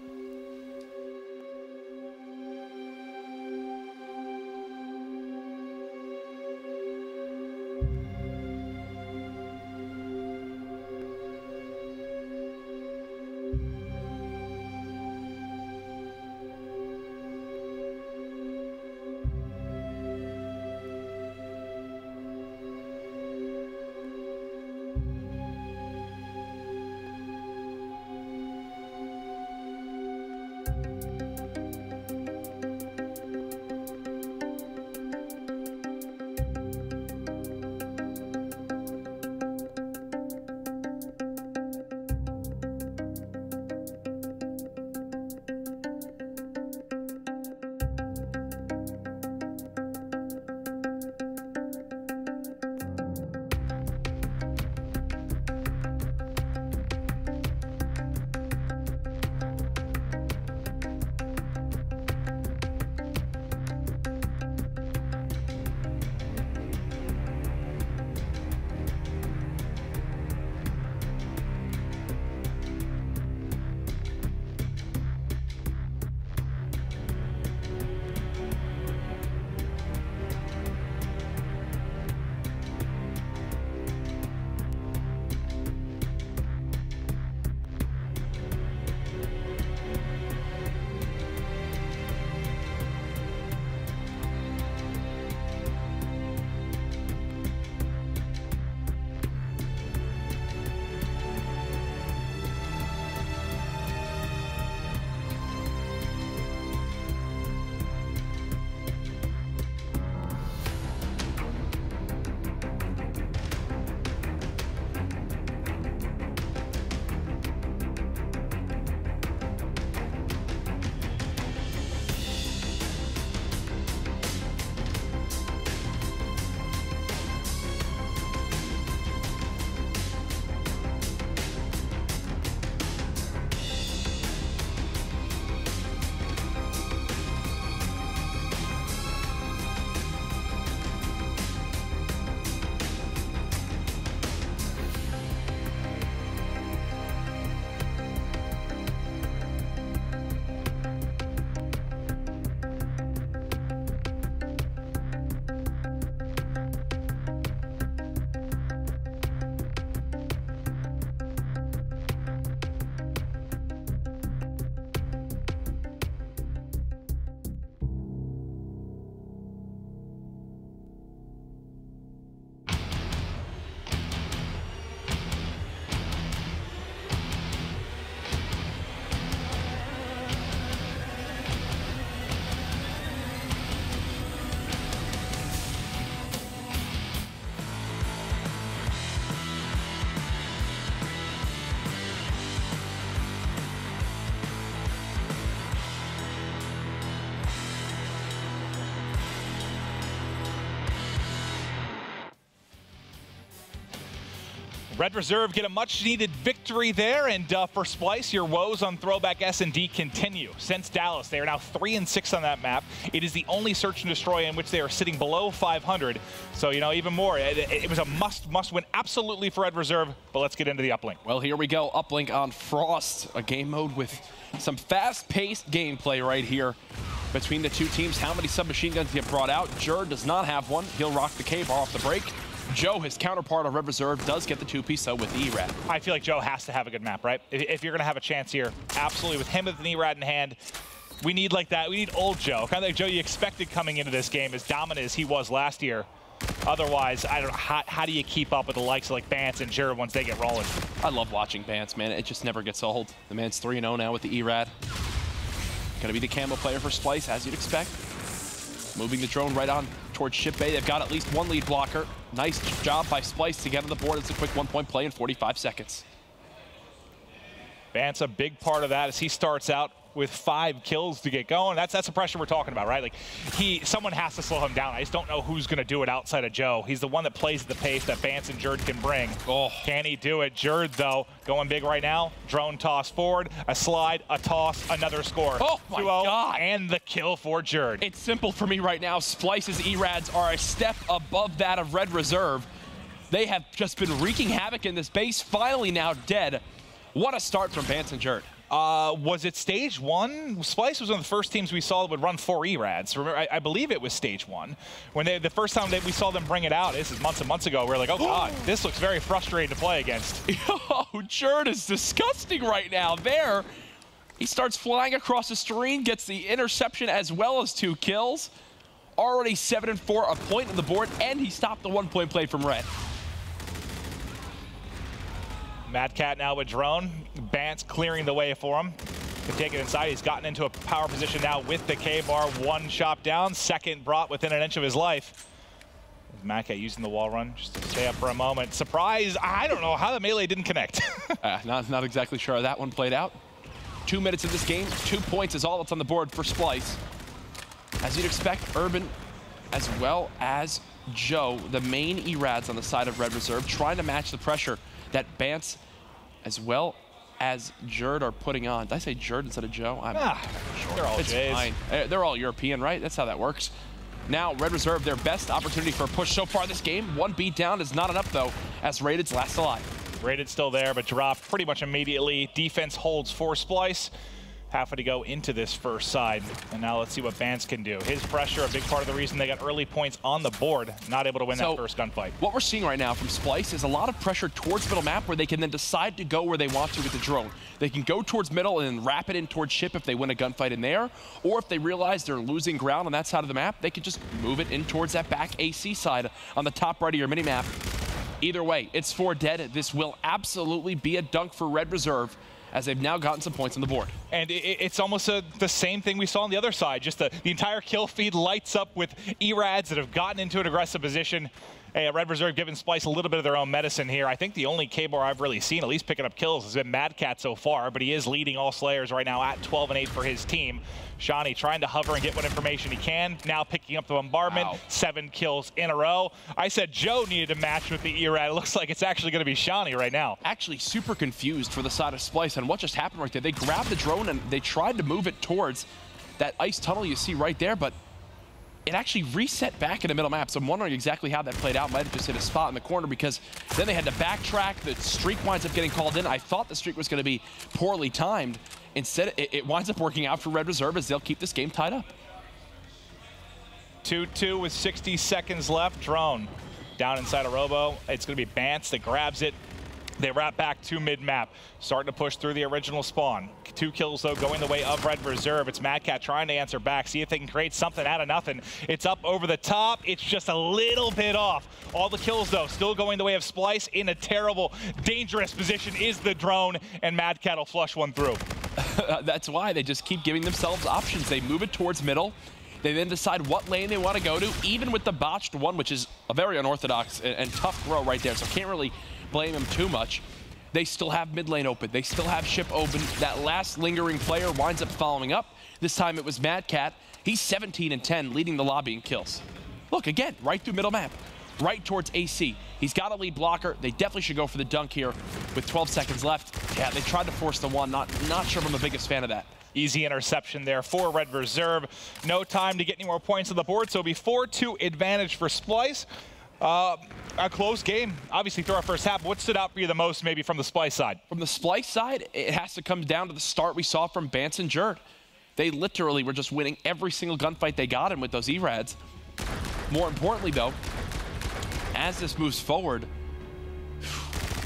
Red Reserve get a much-needed victory there, and for Splyce, your woes on Throwback SnD continue. Since Dallas, they are now 3-6 on that map. It is the only search and destroy in which they are sitting below 500. So, you know, even more, it was a must-win absolutely for Red Reserve, but let's get into the Uplink. Well, here we go. Uplink on Frost, a game mode with some fast-paced gameplay right here between the two teams. How many submachine guns get brought out? Jerd does not have one. He'll rock the K-bar off the break. Joe, his counterpart on Red Reserve, does get the two-piece, though, with the E-Rad. I feel like Joe has to have a good map, right? If you're going to have a chance here, absolutely. With him with an E-Rad in hand, we need like that. We need old Joe. Kind of like Joe you expected coming into this game, as dominant as he was last year. Otherwise, I don't know, how do you keep up with the likes of like Bance and Jerd once they get rolling? I love watching Bance, man. It just never gets old. The man's 3-0 now with the E-Rad. Gonna be the camo player for Splyce, as you'd expect. Moving the drone right on towards Ship Bay. They've got at least one lead blocker. Nice job by Splyce to get on the board. It's a quick 1-point play in 45 seconds. Bance, a big part of that as he starts out with 5 kills to get going. That's the pressure we're talking about, right? Like someone has to slow him down. I just don't know who's gonna do it outside of Joe. He's the one that plays at the pace that Bance and Jerd can bring. Oh, can he do it? Jerd though, going big right now. Drone toss forward, a slide, a toss, another score. Oh my God. And the kill for Jerd. It's simple for me right now. Splyce's E-Rads are a step above that of Red Reserve. They have just been wreaking havoc in this base, finally now dead. What a start from Bance and Jerd. Was it stage 1? Splyce was one of the first teams we saw that would run 4 E-Rads. Remember, I believe it was stage 1. When the first time that we saw them bring it out, this is months and months ago, we were like, oh God, this looks very frustrating to play against. Oh, Jerd is disgusting right now. There, he starts flying across the screen, gets the interception as well as 2 kills. Already 7-4, a point on the board, and he stopped the 1-point play from Red. Mad Cat now with drone. Bance clearing the way for him. Can take it inside. He's gotten into a power position now with the K-bar. 1 shot down, second brought within an inch of his life. Mad Cat using the wall run just to stay up for a moment. Surprise! I don't know how the melee didn't connect. Not exactly sure how that one played out. 2 minutes of this game, 2 points is all that's on the board for Splyce. As you'd expect, Urban as well as Joe, the main E-Rads on the side of Red Reserve, trying to match the pressure that Bance as well as Jerd are putting on. Did I say Jerd instead of Joe? I'm sure. They're all J's. Fine. They're all European, right? That's how that works. Now, Red Reserve, their best opportunity for a push so far this game. 1 beat down is not enough, though, as Rated's last alive. Rated's still there, but dropped pretty much immediately. Defense holds for Splyce. Halfway to go into this first side. And now let's see what Bance can do. His pressure, a big part of the reason they got early points on the board, not able to win that first gunfight. What we're seeing right now from Splyce is a lot of pressure towards middle map where they can then decide to go where they want to with the drone. They can go towards middle and then wrap it in towards ship if they win a gunfight in there, or if they realize they're losing ground on that side of the map, they can just move it in towards that back AC side on the top right of your minimap. Either way, it's 4 dead. This will absolutely be a dunk for Red Reserve, as they've now gotten some points on the board. And it's almost the same thing we saw on the other side. Just the entire kill feed lights up with E-Rads that have gotten into an aggressive position. Hey, Red Reserve giving Splyce a little bit of their own medicine here. I think the only K-bar I've really seen, at least picking up kills, has been Mad Cat so far, but he is leading all Slayers right now at 12-8 for his team. Shani trying to hover and get what information he can, now picking up the bombardment. Wow. 7 kills in a row. I said Joe needed to match with the E-Rad. It looks like it's actually going to be Shani right now. Actually super confused for the side of Splyce on what just happened right there. They grabbed the drone and they tried to move it towards that ice tunnel you see right there, but it actually reset back in the middle map. So I'm wondering exactly how that played out. Might have just hit a spot in the corner because then they had to backtrack. The streak winds up getting called in. I thought the streak was going to be poorly timed. Instead, it winds up working out for Red Reserve as they'll keep this game tied up. 2-2 with 60 seconds left. Drone down inside a Robo. It's going to be Bance that grabs it. They wrap back to mid-map, starting to push through the original spawn. 2 kills, though, going the way of Red Reserve. It's Mad Cat trying to answer back, see if they can create something out of nothing. It's up over the top. It's just a little bit off. All the kills, though, still going the way of Splyce. In a terrible, dangerous position is the drone, and Mad Cat will flush one through. That's why they just keep giving themselves options. They move it towards middle. They then decide what lane they want to go to, even with the botched one, which is a very unorthodox and tough throw right there, so can't really blame him too much. They still have mid lane open. They still have ship open. That last lingering player winds up following up. This time it was Mad Cat. He's 17-10, leading the lobby in kills. Look, again, right through middle map. right towards AC. He's got a lead blocker. They definitely should go for the dunk here with 12 seconds left. Yeah, they tried to force the one. Not sure if I'm the biggest fan of that. Easy interception there for Red Reserve. No time to get any more points on the board, so it'll be 4-2 advantage for Splyce. A close game. Obviously, through our first half. What stood out for you the most, maybe from the Splyce side? From the Splyce side, it has to come down to the start we saw from Bance and Jerd. They literally were just winning every single gunfight they got in with those E-Rads. More importantly, though, as this moves forward,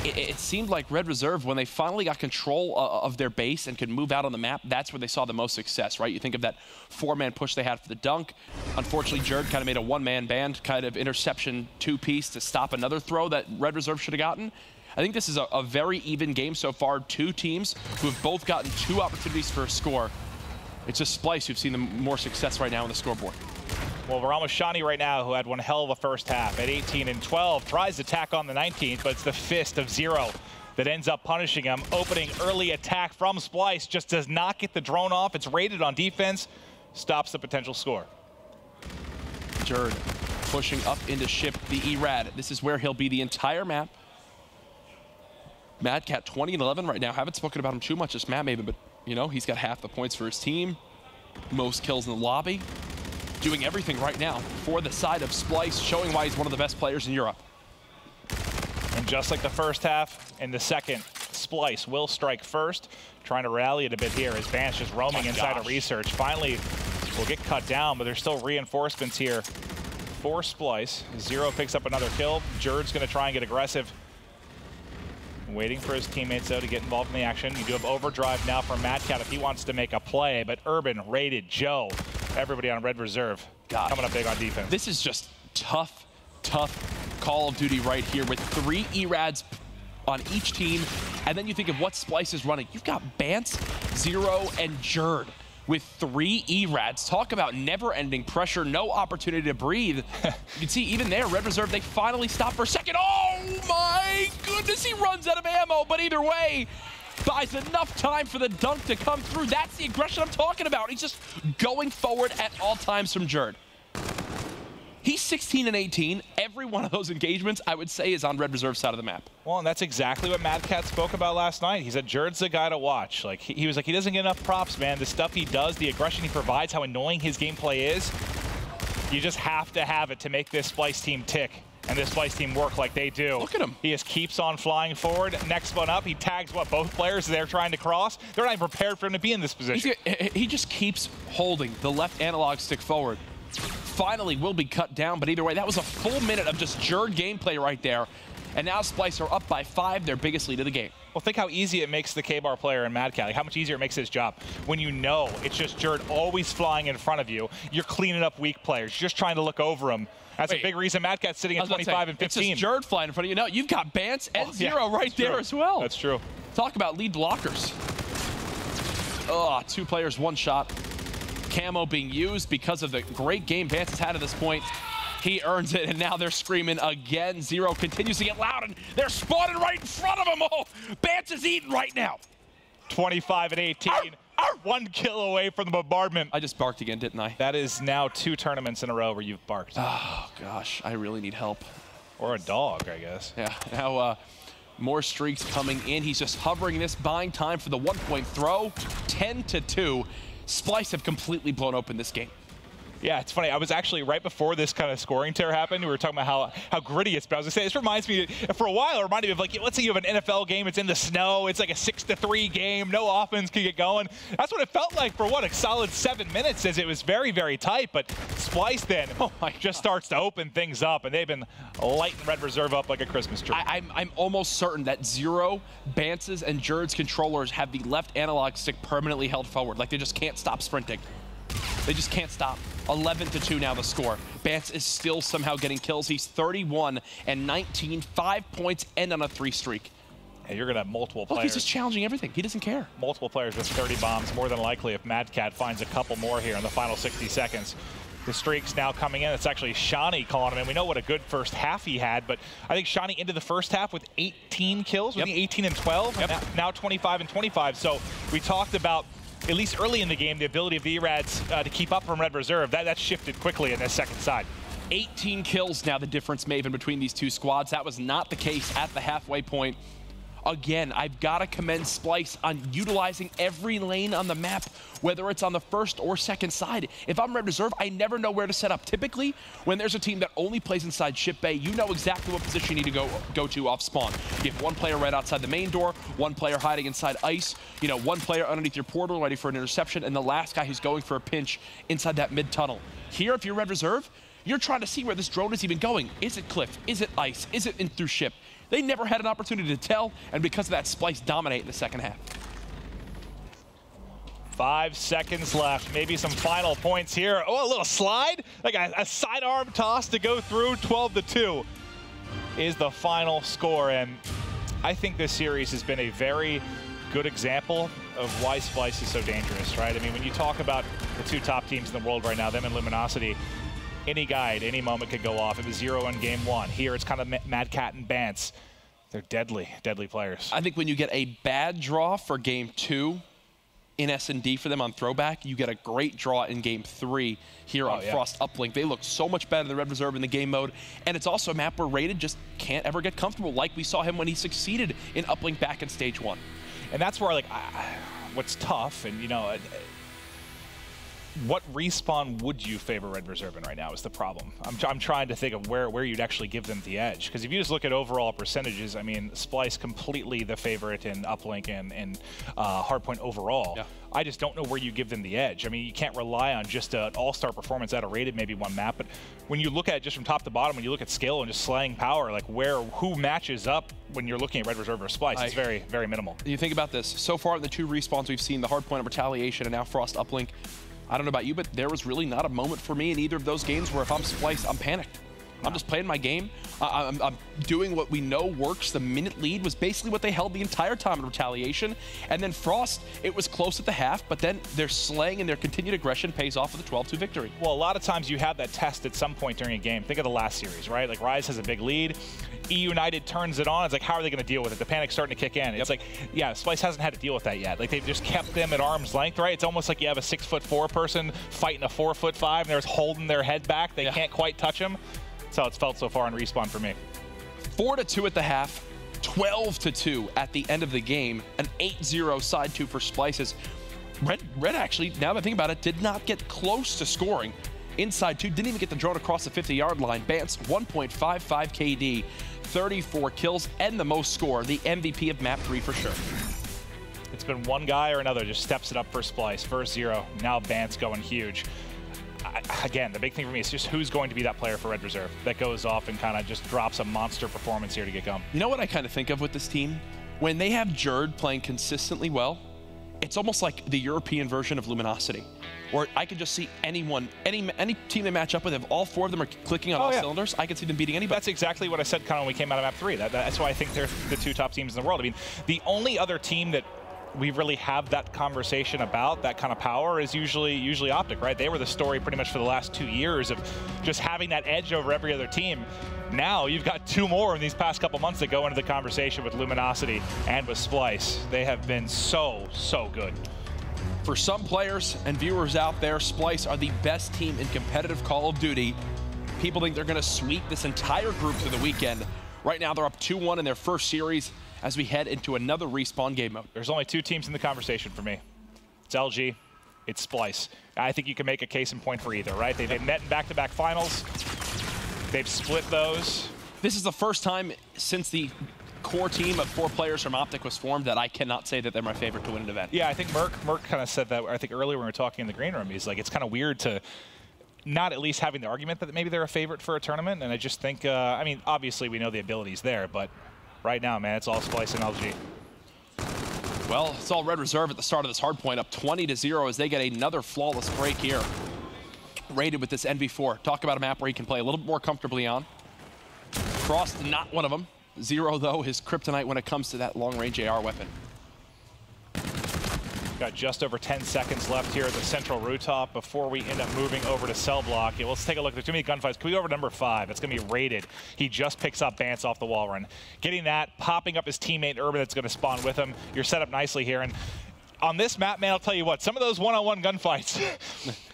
it seemed like Red Reserve, when they finally got control of their base and could move out on the map, that's where they saw the most success, right? You think of that 4-man push they had for the dunk. Unfortunately, Jerd kind of made a one-man band kind of interception two-piece to stop another throw that Red Reserve should have gotten. I think this is a very even game so far. Two teams who have both gotten 2 opportunities for a score. It's just Splyce who've seen the more success right now on the scoreboard. Well, Ramos Shani right now, who had one hell of a first half at 18-12, tries to tack on the 19th, but it's the fist of Zero that ends up punishing him. Opening early attack from Splyce, just does not get the drone off. It's rated on defense, stops the potential score. Jerd pushing up into ship the E-Rad. This is where he'll be the entire map. Mad Cat 20-11 right now. Haven't spoken about him too much this map maybe, but you know, he's got half the points for his team. Most kills in the lobby. Doing everything right now for the side of Splyce, showing why he's one of the best players in Europe. And just like the first half, in the second, Splyce will strike first, trying to rally it a bit here as Bance just roaming inside of research. Finally, will get cut down, but there's still reinforcements here for Splyce. Zero picks up another kill. Jerd's going to try and get aggressive. Waiting for his teammates, though, to get involved in the action. You do have overdrive now from Mad Cat if he wants to make a play, but Urban, Rated, Joe, everybody on Red Reserve coming up big on defense. This is just tough Call of Duty right here with 3 E-Rads on each team. And then you think of what Splyce is running. You've got Bance, Zero, and Jerd with 3 E-Rads. Talk about never-ending pressure, no opportunity to breathe. You can see even there, Red Reserve, they finally stop for a second. Oh my goodness, he runs out of ammo, but either way, buys enough time for the dunk to come through. That's the aggression I'm talking about. He's just going forward at all times from Jerd. He's 16-18. Every one of those engagements, I would say, is on Red Reserve's side of the map. Well, and that's exactly what Mad Cat spoke about last night. He said Jerd's the guy to watch. Like he was like, he doesn't get enough props, man. The stuff he does, the aggression he provides, how annoying his gameplay is. You just have to have it to make this Splyce team tick and this Splyce team work like they do. Look at him. He just keeps on flying forward. Next one up, he tags what, both players they're trying to cross. They're not even prepared for him to be in this position. He just keeps holding the left analog stick forward. Finally will be cut down, but either way, that was a full minute of just Jerd gameplay right there. And now Splyce are up by 5, their biggest lead of the game. Well, think how easy it makes the K-Bar player in Mad Cat. Like how much easier it makes his job. When you know it's just Jerd always flying in front of you, you're cleaning up weak players. You're just trying to look over them. That's a big reason Mad Cat's sitting at 25 and 15. It's just Jerd flying in front of you. No, you've got Bance and Zero right there as well. That's true. Talk about lead blockers. Oh, 2 players, 1 shot. Camo being used because of the great game Bance has had at this point. He earns it, and now they're screaming again. Zero continues to get loud, and they're spawning right in front of him. Oh, Bance is eating right now. 25 and 18. 1 kill away from the bombardment. I just barked again, didn't I? That is now 2 tournaments in a row where you've barked. Oh, gosh. I really need help. Or a dog, I guess. Yeah. Now, more streaks coming in. He's just hovering this, buying time for the 1-point throw. 10-2. Splyce have completely blown open this game. Yeah, it's funny. I was actually, right before this kind of scoring tear happened, we were talking about how gritty it's been. I was going to say, this reminds me, for a while, it reminded me of, like, let's say you have an NFL game, it's in the snow, it's like a 6-3 game, no offense can get going. That's what it felt like for, what, a solid 7 minutes, as it was very, very tight. But Splyce then just starts to open things up, and they've been lighting Red Reserve up like a Christmas tree. I'm almost certain that Zero, Bance's, and Jerd's controllers have the left analog stick permanently held forward. Like, they just can't stop sprinting. They just can't stop. 11-2 now the score. Bance is still somehow getting kills. He's 31 and 19, 5 points, and on a 3 streak. And you're going to have multiple players. Look, he's just challenging everything. He doesn't care. Multiple players with 30 bombs, more than likely if Mad Cat finds a couple more here in the final 60 seconds. The streak's now coming in. It's actually Shani calling him in. We know what a good first half he had, but I think Shani into the first half with 18 kills, with 18 and 12, and now 25 and 25. So we talked about, at least early in the game, the ability of the E-Rads to keep up from Red Reserve. That's shifted quickly in this second side. 18 kills now the difference, Maven, between these two squads. That was not the case at the halfway point. Again, I've got to commend Splyce on utilizing every lane on the map, whether it's on the first or second side. If I'm Red Reserve, I never know where to set up. Typically, when there's a team that only plays inside ship bay, you know exactly what position you need to go to off spawn. You have one player right outside the main door, one player hiding inside ice, you know, one player underneath your portal ready for an interception, and the last guy who's going for a pinch inside that mid tunnel. Here, if you're Red Reserve, you're trying to see where this drone is even going. Is it cliff? Is it ice? Is it in through ship? They never had an opportunity to tell, and because of that, Splyce dominate in the second half. 5 seconds left. Maybe some final points here. Oh, a little slide, like a sidearm toss to go through. 12-2 is the final score, and I think this series has been a very good example of why Splyce is so dangerous, right? I mean, when you talk about the two top teams in the world right now, them and Luminosity, any guide, any moment could go off. It was 0 in game 1. Here it's kind of Mad Cat and Bance. They're deadly, deadly players. I think when you get a bad draw for game 2 in SnD for them on Throwback, you get a great draw in game 3 here on Frost Uplink. They look so much better than Red Reserve in the game mode, and it's also a map where Rated just can't ever get comfortable, like we saw him when he succeeded in Uplink back in stage 1. And that's where, like, what's tough, and you know, what respawn would you favor Red Reserve in right now is the problem. I'm trying to think of where you'd actually give them the edge. Because if you just look at overall percentages, I mean, Splyce completely the favorite in Uplink and Hardpoint overall. Yeah. I just don't know where you give them the edge. I mean, you can't rely on just an all-star performance out of Rated, maybe one map. But when you look at it just from top to bottom, when you look at skill and just slaying power, like who matches up when you're looking at Red Reserve or Splyce, it's very, very minimal. You think about this. So far in the 2 respawns we've seen, the Hardpoint of Retaliation and now Frost Uplink, I don't know about you, but there was really not a moment for me in either of those games where if I'm Splyce, I'm panicked. I'm just playing my game. I'm doing what we know works. The minute lead was basically what they held the entire time in Retaliation. And then Frost, it was close at the half, but then their slaying and their continued aggression pays off with a 12-2 victory. Well, a lot of times you have that test at some point during a game. Think of the last series, right? Like Rise has a big lead. United turns it on. It's like, how are they going to deal with it? The panic's starting to kick in. It's like, yeah, Splyce hasn't had to deal with that yet. Like, they've just kept them at arm's length, right? It's almost like you have a 6'4" person fighting a 4'5", and they're just holding their head back. They can't quite touch him. That's how it's felt so far in Respawn for me. 4-2 at the half, 12-2 at the end of the game, an 8-0 side 2 for Splyce's. Red actually, now that I think about it, did not get close to scoring. Inside 2, didn't even get the drone across the 50-yard line. Bance, 1.55 KD, 34 kills, and the most score, the MVP of map 3 for sure. It's been one guy or another just steps it up for Splyce. First 0, now Bance going huge. Again, the big thing for me is just who's going to be that player for Red Reserve that goes off and kind of just drops a monster performance here to get going. You know what I kind of think of with this team? When they have Jerd playing consistently well, it's almost like the European version of Luminosity, where I could just see anyone, any team they match up with, if all 4 of them are clicking on all cylinders, I could see them beating anybody. That's exactly what I said kind of when we came out of map 3. That's why I think they're the 2 top teams in the world. I mean, the only other team that we really have that conversation about, that kind of power, is usually Optic, right? They were the story pretty much for the last 2 years of just having that edge over every other team. Now you've got 2 more in these past couple months that go into the conversation with Luminosity and with Splyce. They have been so good. For some players and viewers out there, Splyce are the best team in competitive Call of Duty. People think they're going to sweep this entire group through the weekend. Right now they're up 2-1 in their first series as we head into another Respawn game mode. There's only 2 teams in the conversation for me. It's LG, it's Splyce. I think you can make a case in point for either, right? They've met in back-to-back finals. They've split those. This is the first time since the core team of 4 players from Optic was formed that I cannot say that they're my favorite to win an event. Yeah, I think Merc kind of said that, I think earlier when we were talking in the green room. He's like, it's kind of weird to not at least having the argument that maybe they're a favorite for a tournament. And I just think, I mean, obviously we know the ability's there, but right now, man, it's all Splyce and LG. Well, it's all Red Reserve at the start of this hardpoint, up 20-0 as they get another flawless break here. Rated with this NV4. Talk about a map where he can play a little bit more comfortably on. Frost, not one of them. 0, though, his kryptonite when it comes to that long-range AR weapon. Got just over 10 seconds left here at the central rooftop before we end up moving over to cell block. Yeah, let's take a look. There's too many gunfights. Can we go over to number 5? It's going to be Rated. He just picks up Bance off the wall run. Getting that, popping up his teammate Urban that's going to spawn with him. You're set up nicely here. And On this map, man, I'll tell you what, some of those one-on-one gunfights,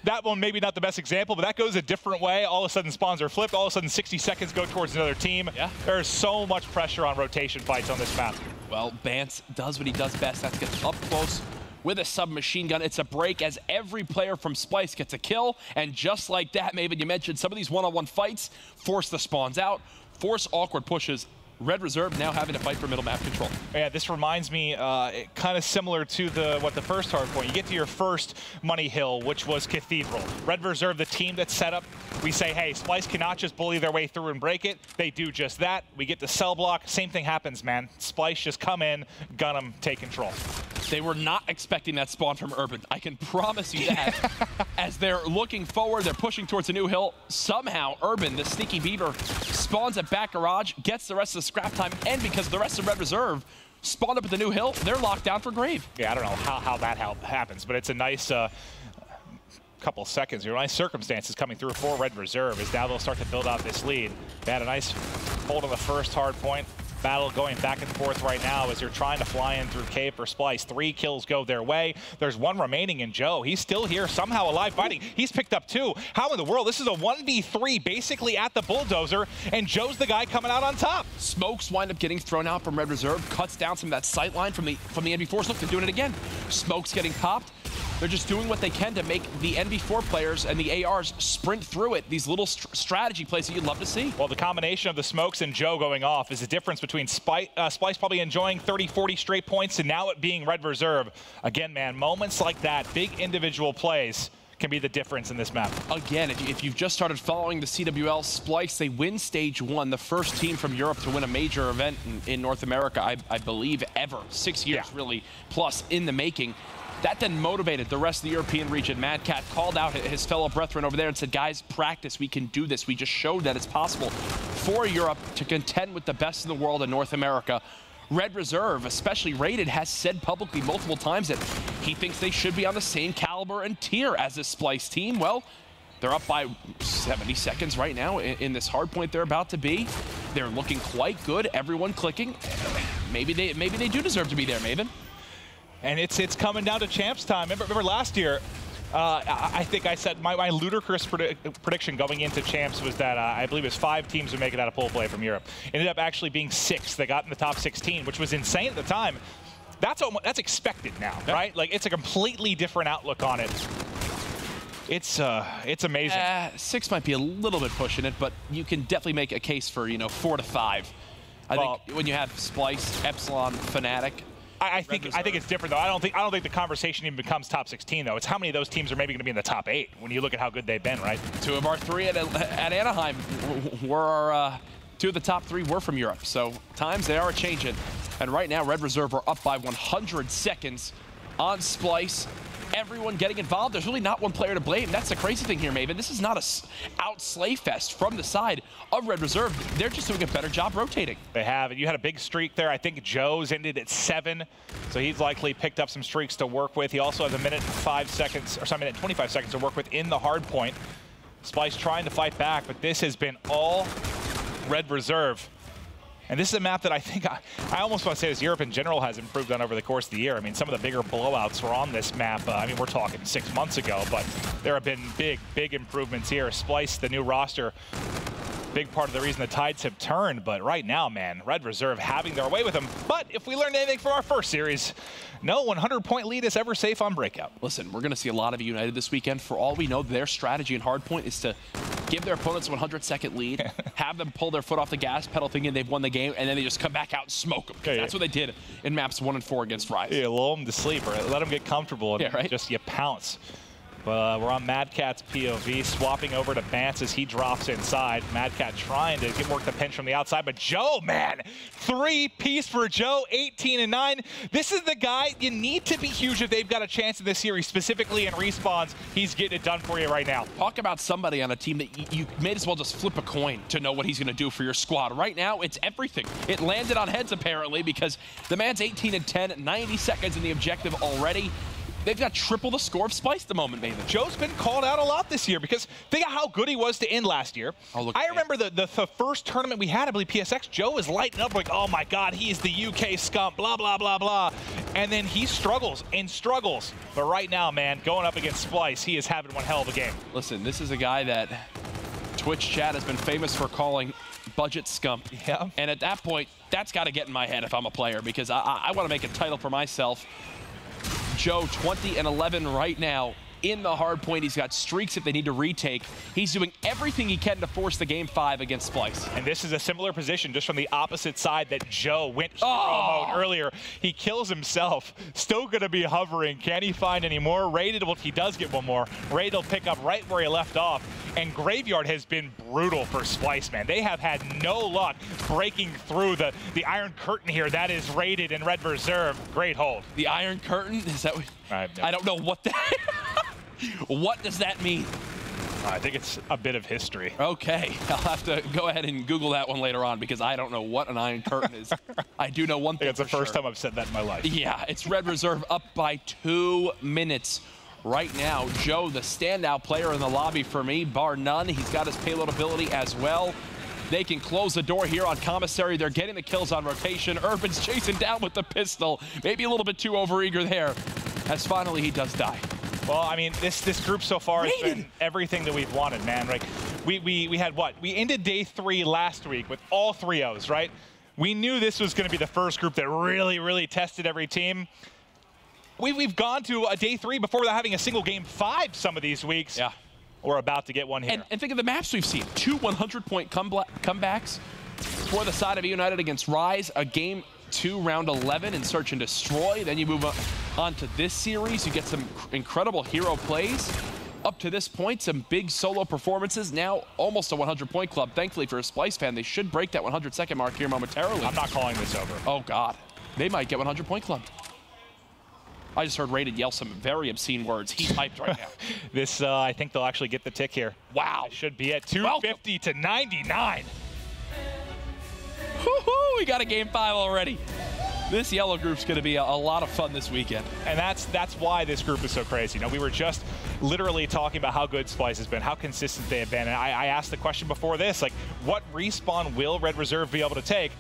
that one maybe not the best example, but that goes a different way. All of a sudden spawns are flipped. All of a sudden 60 seconds go towards another team. Yeah. There's so much pressure on rotation fights on this map. Well, Bance does what he does best. That's get up close with a submachine gun. It's a break as every player from Splyce gets a kill. And just like that, Maven, you mentioned some of these one-on-one fights force the spawns out, force awkward pushes. Red Reserve now having to fight for middle map control. Yeah, this reminds me kind of similar to the first hardpoint. You get to your first money hill, which was Cathedral. Red Reserve, the team that's set up, we say, hey, Splyce cannot just bully their way through and break it. They do just that. We get the cell block. Same thing happens, man. Splyce just come in, gun them, take control. They were not expecting that spawn from Urban. I can promise you that. As they're looking forward, they're pushing towards a new hill. Somehow, Urban, the sneaky beaver, spawns at back garage, gets the rest of the scrap time, and because the rest of Red Reserve spawned up at the new hill, they're locked down for grave. Yeah, I don't know how that happens, but it's a nice couple seconds. Nice circumstances coming through for Red Reserve as now they'll start to build out this lead. They had a nice hold on the first hard point. Battle going back and forth right now as they're trying to fly in through cave for Splyce. 3 kills go their way. There's 1 remaining in Joe. He's still here, somehow alive, fighting. He's picked up 2. How in the world? This is a 1v3 basically at the bulldozer, and Joe's the guy coming out on top. Smokes wind up getting thrown out from Red Reserve, cuts down some of that sight line from the NV4s. Look, they're doing it again. Smokes getting popped. They're just doing what they can to make the NV4 players and the ARs sprint through it. These little strategy plays that you'd love to see. Well, the combination of the Smokes and Joe going off is the difference between Splyce probably enjoying 30, 40 straight points and now it being Red Reserve. Again, man, moments like that, big individual plays, can be the difference in this map. Again, if you've just started following the CWL, Splyce, they win stage 1, the first team from Europe to win a major event in North America, I believe, ever. 6 years, really, plus in the making. That then motivated the rest of the European region. Mad Cat called out his fellow brethren over there and said, guys, practice, we can do this. We just showed that it's possible for Europe to contend with the best in the world in North America. Red Reserve, especially Rated, has said publicly multiple times that he thinks they should be on the same caliber and tier as this Splyce team. Well, they're up by 70 seconds right now in this hard point they're about to be. They're looking quite good, everyone clicking. Maybe they do deserve to be there, Maven. And it's coming down to champs time. Remember last year, I think I said my ludicrous prediction going into champs was that I believe it was 5 teams would make it out of pool play from Europe. Ended up actually being 6 that got in the top 16, which was insane at the time. That's expected now, right? Like it's a completely different outlook on it. It's amazing. 6 might be a little bit pushing it, but you can definitely make a case for 4 to 5. I think when you have Splyce, Epsilon, Fnatic. I think it's different though. I don't think the conversation even becomes top 16 though. It's how many of those teams are maybe going to be in the top 8 when you look at how good they've been, right? 2 of our 3 at Anaheim were our 2 of the top 3 were from Europe. So times they are changing. And right now Red Reserve are up by 100 seconds on Splyce. Everyone getting involved. There's really not one player to blame. That's the crazy thing here, Maven. This is not a out-slay fest from the side of Red Reserve. They're just doing a better job rotating. They have. And you had a big streak there. I think Joe's ended at 7, so he's likely picked up some streaks to work with. He also has a minute 5 seconds, or sorry, minute 25 seconds to work with in the hard point. Splyce trying to fight back, but this has been all Red Reserve. And this is a map that I think, I almost want to say this, Europe in general has improved on over the course of the year. I mean, some of the bigger blowouts were on this map. I mean, we're talking 6 months ago, but there have been big improvements here. Splyce, the new roster, big part of the reason the tides have turned. But right now, man, Red Reserve having their way with them. But if we learned anything from our first series, no 100-point lead is ever safe on Breakout. Listen, we're going to see a lot of United this weekend. For all we know, their strategy in Hardpoint is to give their opponents a 100-second lead, have them pull their foot off the gas pedal thinking they've won the game, and then they just come back out and smoke them. That's what they did in maps 1 and 4 against Rise. Yeah, lull them to sleep, or let them get comfortable, and just you pounce. But we're on Mad Cat's POV, swapping over to Bance as he drops inside. Mad Cat trying to get work the pinch from the outside, but Joe, man, 3-piece for Joe, 18-9. This is the guy you need to be huge if they've got a chance in this series, specifically in respawns. He's getting it done for you right now. Talk about somebody on a team that you may as well just flip a coin to know what he's going to do for your squad. Right now, it's everything. It landed on heads, apparently, because the man's 18-10, 90 seconds in the objective already. they've got triple the score of Splyce at the moment, maybe. Joe's been called out a lot this year because think of how good he was to end last year. Oh, look, I remember the first tournament we had, I believe PSX, Joe was lighting up like, oh my God, he's the UK scump, blah, blah, blah, blah. And then he struggles and struggles. But right now, man, going up against Splyce, he is having one hell of a game. Listen, this is a guy that Twitch chat has been famous for calling budget scump. Yeah. And at that point, that's got to get in my head if I'm a player, because I want to make a title for myself. Joe, 20-11 right now in the hard point. He's got streaks if they need to retake. He's doing everything he can to force the game 5 against Splyce. And this is a similar position just from the opposite side that Joe went hero mode earlier. He kills himself. Still going to be hovering. Can he find any more? Rated, well, he does get one more. Rated will pick up right where he left off. And Graveyard has been brutal for Splyce, man. They have had no luck breaking through the Iron Curtain here. That is Rated in Red Reserve. Great hold. The Iron Curtain? Is that what? I don't know what that... What does that mean? I think it's a bit of history. Okay, I'll have to go ahead and Google that one later on because I don't know what an Iron Curtain is. I do know one thing. It's the first time I've said that in my life. Yeah, it's Red Reserve up by 2 minutes. Right now, Joe, the standout player in the lobby for me, bar none. He's got his payload ability as well. They can close the door here on Commissary. They're getting the kills on rotation. Urban's chasing down with the pistol. Maybe a little bit too overeager there, as finally he does die. Well, I mean, this group so far has been everything that we've wanted, man. Like, we had what? We ended day 3 last week with all 3-0s, right? We knew this was going to be the first group that really, really tested every team. We've gone to a day 3 before without having a single game 5 some of these weeks. Yeah. We're about to get one here. And think of the maps we've seen. 2 100-point comebacks for the side of United against Rise. A game 2, round 11 in Search and Destroy. Then you move on to this series. You get some incredible hero plays. Up to this point, some big solo performances. Now almost a 100-point club. Thankfully for a Splyce fan, they should break that 100-second mark here momentarily. I'm not calling this over. Oh, God. They might get 100-point club. I just heard Rated yell some very obscene words. He's hyped right now. This, I think they'll actually get the tick here. Wow. It should be at 250 to 99. Woohoo! We got a game 5 already. This yellow group's going to be a lot of fun this weekend. And that's why this group is so crazy. You know, we were just literally talking about how good Splyce has been, how consistent they have been. And I asked the question before this, like, what respawn will Red Reserve be able to take?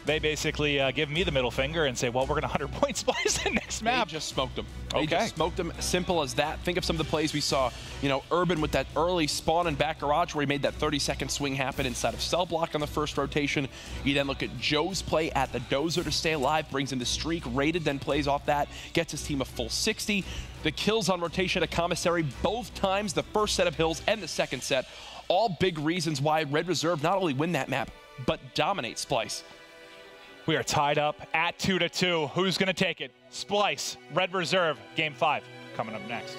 They basically give me the middle finger and say, well, we're going to 100-point Splyce in next map. They just smoked them. They just smoked them. Simple as that. Think of some of the plays we saw. You know, Urban with that early spawn and back garage where he made that 30-second swing happen inside of cell block on the first rotation. You then look at Joe's play at the dozer to stay alive, brings in the streak, Rated, then plays off that, gets his team a full 60. The kills on rotation at Commissary, both times, the first set of hills and the second set. All big reasons why Red Reserve not only win that map, but dominate Splyce. We are tied up at 2-2. Who's going to take it? Splyce, Red Reserve, game 5 coming up next.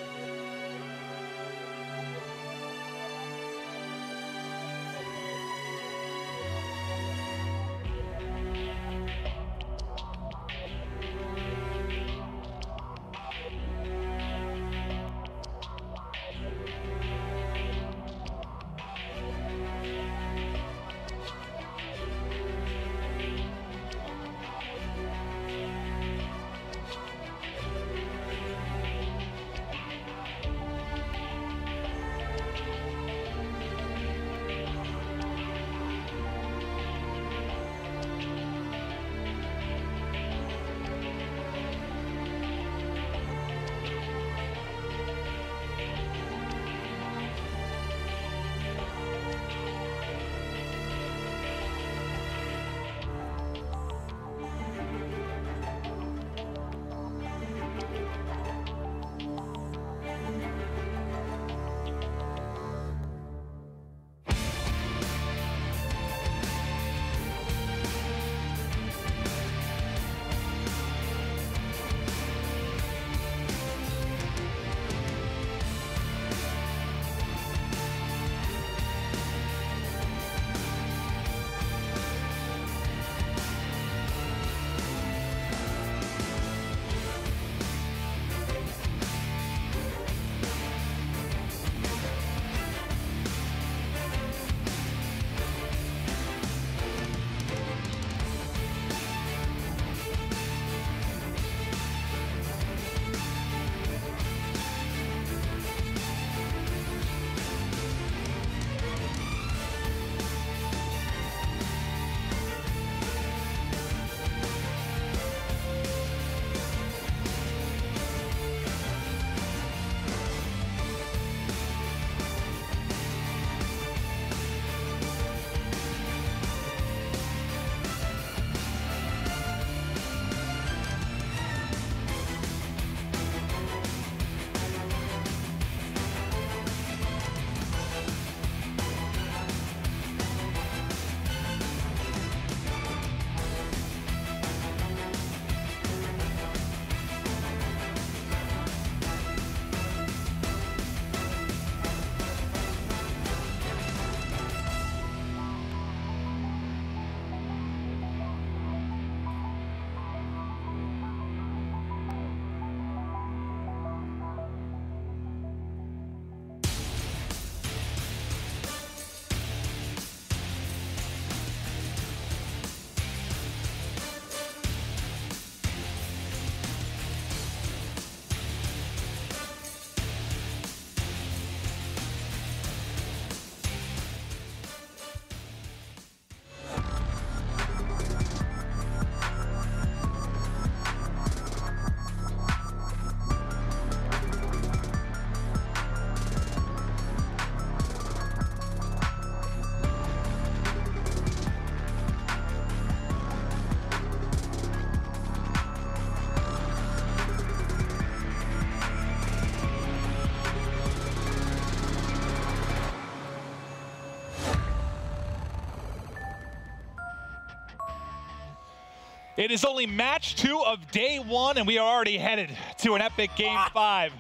It is only match 2 of day 1, and we are already headed to an epic Game 5.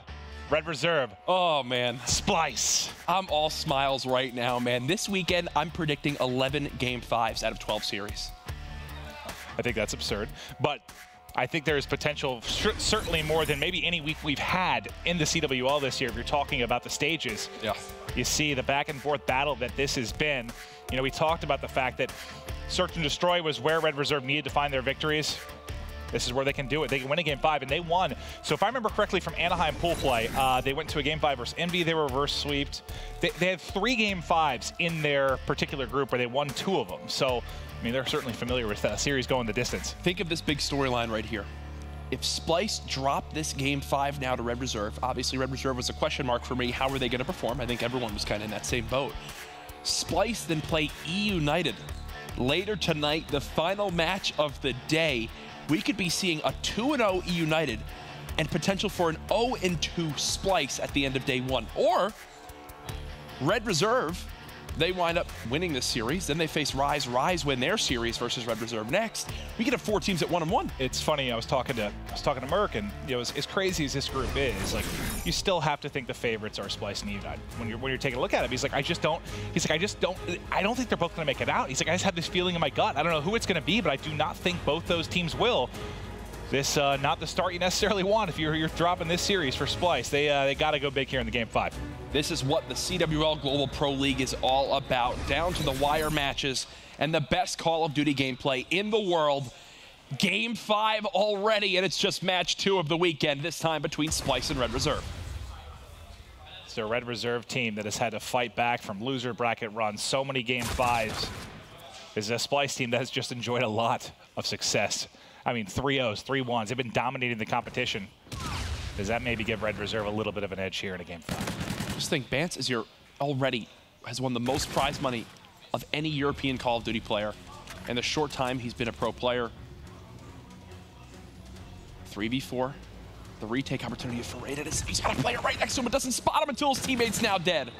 Red Reserve. Oh, man. Splyce. I'm all smiles right now, man. This weekend, I'm predicting 11 Game 5s out of 12 series. I think that's absurd, but I think there is potential, certainly more than maybe any week we've had in the CWL this year. If you're talking about the stages, you see the back and forth battle that this has been. You know, we talked about the fact that Search and Destroy was where Red Reserve needed to find their victories. This is where they can do it. They can win a Game 5, and they won. So if I remember correctly from Anaheim pool play, they went to a Game 5 versus Envy. They were reverse sweeped. They had 3 Game 5s in their particular group where they won 2 of them. So, I mean, they're certainly familiar with a series going the distance. Think of this big storyline right here. If Splyce dropped this Game 5 now to Red Reserve, obviously Red Reserve was a question mark for me. How were they going to perform? I think everyone was kind of in that same boat. Splyce then play E United. Later tonight, the final match of the day, we could be seeing a 2-0 E United and potential for an 0-2 Splyce at the end of day 1. Or Red Reserve, they wind up winning this series. Then they face Rise. Rise win their series versus Red Reserve next. We could have 4 teams at 1-1. It's funny. I was talking to Merck, and you know, as crazy as this group is, like, you still have to think the favorites are Splyce and United when you're taking a look at it. He's like, I don't think they're both going to make it out. He's like, I just have this feeling in my gut. I don't know who it's going to be, but I do not think both those teams will. This not the start you necessarily want if you're dropping this series for Splyce. They got to go big here in the Game 5. This is what the CWL Global Pro League is all about. Down to the wire matches and the best Call of Duty gameplay in the world. Game 5 already, and it's just match 2 of the weekend, this time between Splyce and Red Reserve. It's a Red Reserve team that has had to fight back from loser bracket runs. So many Game 5s. This is a Splyce team that has just enjoyed a lot of success. I mean, 3-0s, 3-1s. They've been dominating the competition. Does that maybe give Red Reserve a little bit of an edge here in a Game 5? Just think, Bance is already has won the most prize money of any European Call of Duty player in the short time he's been a pro player. 3v4, the retake opportunity for Rated. He's got a player right next to him, but doesn't spot him until his teammate's now dead.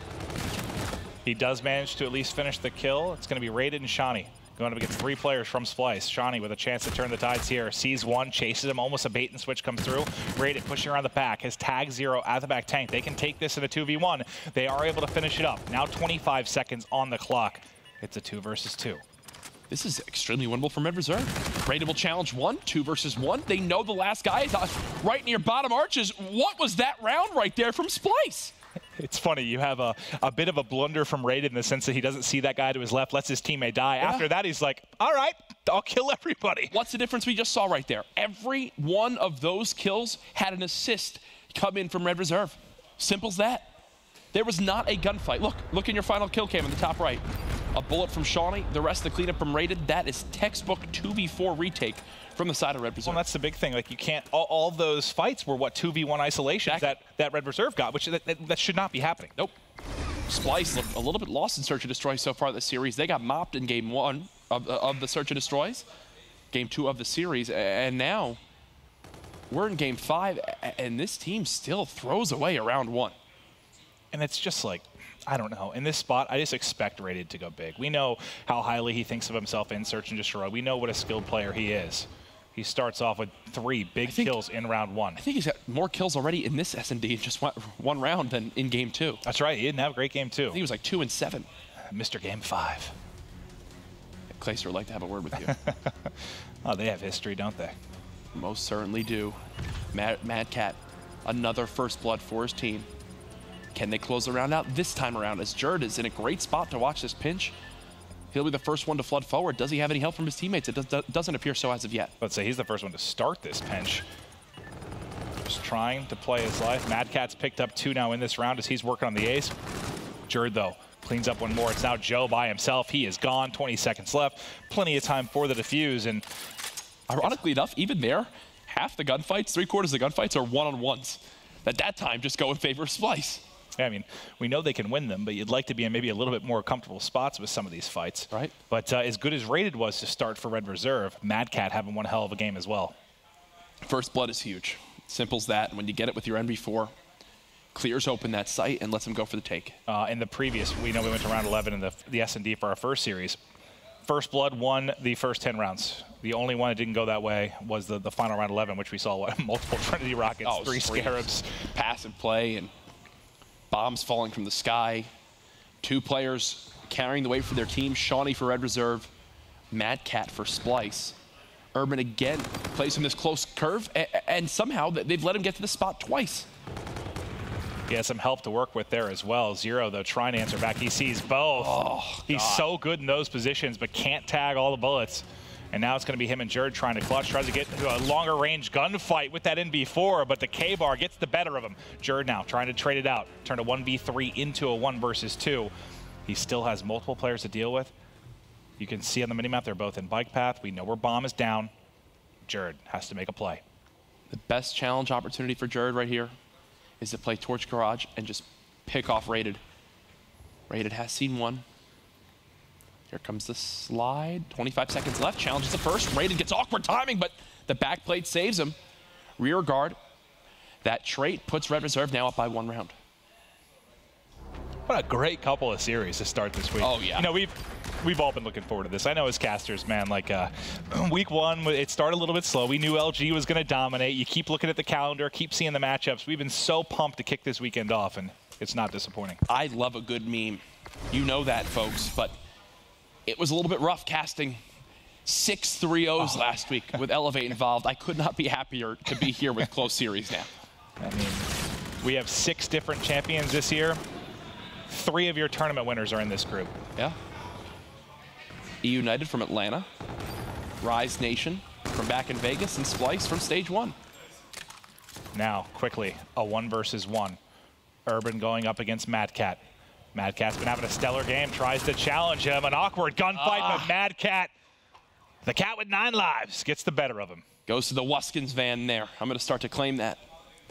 He does manage to at least finish the kill. It's going to be Rated and Shawnee going up against 3 players from Splyce. Shawnee with a chance to turn the tides here. Sees one, chases him, almost a bait and switch comes through. Rated pushing around the back. His tag 0 at the back tank. They can take this in a 2v1. They are able to finish it up. Now 25 seconds on the clock. It's a 2 versus 2. This is extremely winnable from Red Reserve. Rated will challenge 1, 2 versus 1. They know the last guy is right near bottom arches. What was that round right there from Splyce? It's funny, you have a bit of a blunder from Rated in the sense that he doesn't see that guy to his left, lets his teammate die. Yeah. After that, he's like, all right, I'll kill everybody. What's the difference we just saw right there? Every one of those kills had an assist come in from Red Reserve. Simple as that. There was not a gunfight. Look in your final kill cam in the top right. A bullet from Shawnee, the rest of the cleanup from Rated. That is textbook 2v4 retake from the side of Red Reserve. Well, that's the big thing. Like, you can't, all those fights were what, 2v1 isolations that Red Reserve got, which that should not be happening. Nope. Splyce looked a little bit lost in Search and Destroy so far this series. They got mopped in Game 1 of the Search and Destroys, Game 2 of the series, and now we're in Game 5, and this team still throws away a round 1. And it's just like, I don't know. In this spot, I just expect Rated to go big. We know how highly he thinks of himself in Search and Destroy. We know what a skilled player he is. He starts off with 3 big kills in round 1. I think he's got more kills already in this SnD in just one round than in Game 2. That's right. He didn't have a great Game 2. I think he was like 2 and 7. Mr. Game 5. Clayster would like to have a word with you. Oh, they have history, don't they? Most certainly do. Mad Cat, another first blood for his team. Can they close the round out this time around, as Jerd is in a great spot to watch this pinch? He'll be the first one to flood forward. Does he have any help from his teammates? It doesn't appear so as of yet. Let's say he's the first one to start this pinch. Just trying to play his life. Mad Cat's picked up 2 now in this round as he's working on the ace. Jerd, though, cleans up 1 more. It's now Joe by himself. He is gone. 20 seconds left. Plenty of time for the defuse. And ironically enough, even there, half the gunfights, 3/4 of the gunfights are one-on-ones. At that time, just go in favor of Splyce. Yeah, I mean, we know they can win them, but you'd like to be in maybe a little bit more comfortable spots with some of these fights. Right. But as good as Rated was to start for Red Reserve, Mad Cat having one hell of a game as well. First blood is huge. Simple as that. And when you get it with your NV4, clears open that site and lets him go for the take. In the previous, we know we went to round 11 in the SnD for our first series. First Blood won the first 10 rounds. The only one that didn't go that way was the final round 11, which we saw multiple Trinity rockets, 3 Scarabs. Passive play and bombs falling from the sky. 2 players carrying the weight for their team. Shawnee for Red Reserve, Mad Cat for Splyce. Urban again plays him this close curve, and somehow they've let him get to the spot twice. He has some help to work with there as well. Zero, though, trying to answer back. He sees both. Oh, he's so good in those positions, but can't tag all the bullets. And now it's going to be him and Jerd trying to clutch. Tries to get into a longer range gunfight with that NB4, but the K-bar gets the better of him. Jerd now trying to trade it out. Turn a 1v3 into a 1 versus 2. He still has multiple players to deal with. You can see on the minimap they're both in bike path. We know where bomb is down. Jerd has to make a play. The best challenge opportunity for Jerd right here is to play Torch Garage and just pick off Rated. Rated has seen one. Here comes the slide. 25 seconds left. Challenges the first. Rated gets awkward timing, but the back plate saves him. Rear guard. That trait puts Red Reserve now up by 1 round. What a great couple of series to start this week. Oh, yeah. You know, we've all been looking forward to this. I know as casters, man, like week 1, it started a little bit slow. We knew LG was going to dominate. You keep looking at the calendar, keep seeing the matchups. We've been so pumped to kick this weekend off, and it's not disappointing. I love a good meme. You know that, folks, but it was a little bit rough casting 6 3-0s last week with Elevate involved. I could not be happier to be here with close series now. I mean, we have 6 different champions this year. 3 of your tournament winners are in this group. Yeah. E United from Atlanta, Rise Nation from back in Vegas, and Splyce from stage 1. Now, quickly, a 1 versus 1. Urban going up against Mad Cat. Mad Cat's been having a stellar game, tries to challenge him. An awkward gunfight, but Mad Cat, the cat with 9 lives, gets the better of him. Goes to the Wuskins van there. I'm going to start to claim that.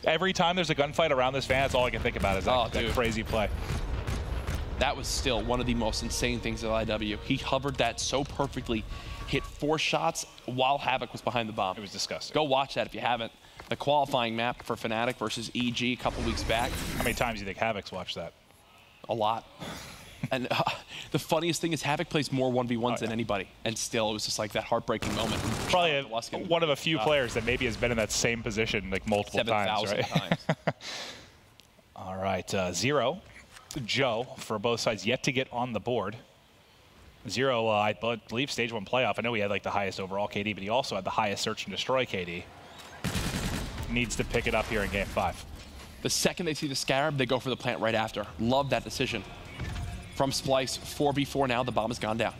Every time there's a gunfight around this van, that's all I can think about is that crazy play. That was still one of the most insane things at IW. He hovered that so perfectly, hit 4 shots while Havoc was behind the bomb. It was disgusting. Go watch that if you haven't. The qualifying map for Fnatic versus EG a couple weeks back. How many times do you think Havoc's watched that? A lot. And the funniest thing is Havoc plays more 1v1s than anybody. And still, it was just like that heartbreaking moment. Probably one of a few players that maybe has been in that same position like multiple times, right? 7,000 times. All right, Zero. Joe, for both sides, yet to get on the board. Zero, I believe, stage 1 playoff. I know he had like the highest overall KD, but he also had the highest search and destroy KD. Needs to pick it up here in game 5. The second they see the Scarab, they go for the plant right after. Love that decision. From Splyce, 4v4 now, the bomb has gone down.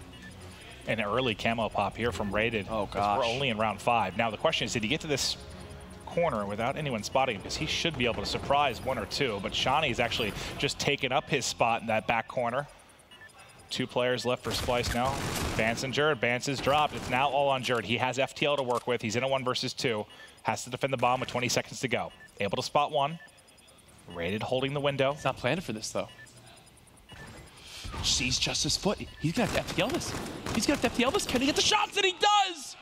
An early camo pop here from Rated. Oh, gosh. We're only in round 5. Now the question is, did he get to this corner without anyone spotting him? Because he should be able to surprise 1 or 2, but Shawnee's actually just taken up his spot in that back corner. 2 players left for Splyce now. Bance and Jerd. Bance is dropped. It's now all on Jerd. He has FTL to work with. He's in a 1 versus 2. Has to defend the bomb with 20 seconds to go. Able to spot 1. Rated holding the window. It's not planned for this, though. Sees just his foot. He's going to have to FTL this. He's going to have to FTL this. Can he get the shots? And he does!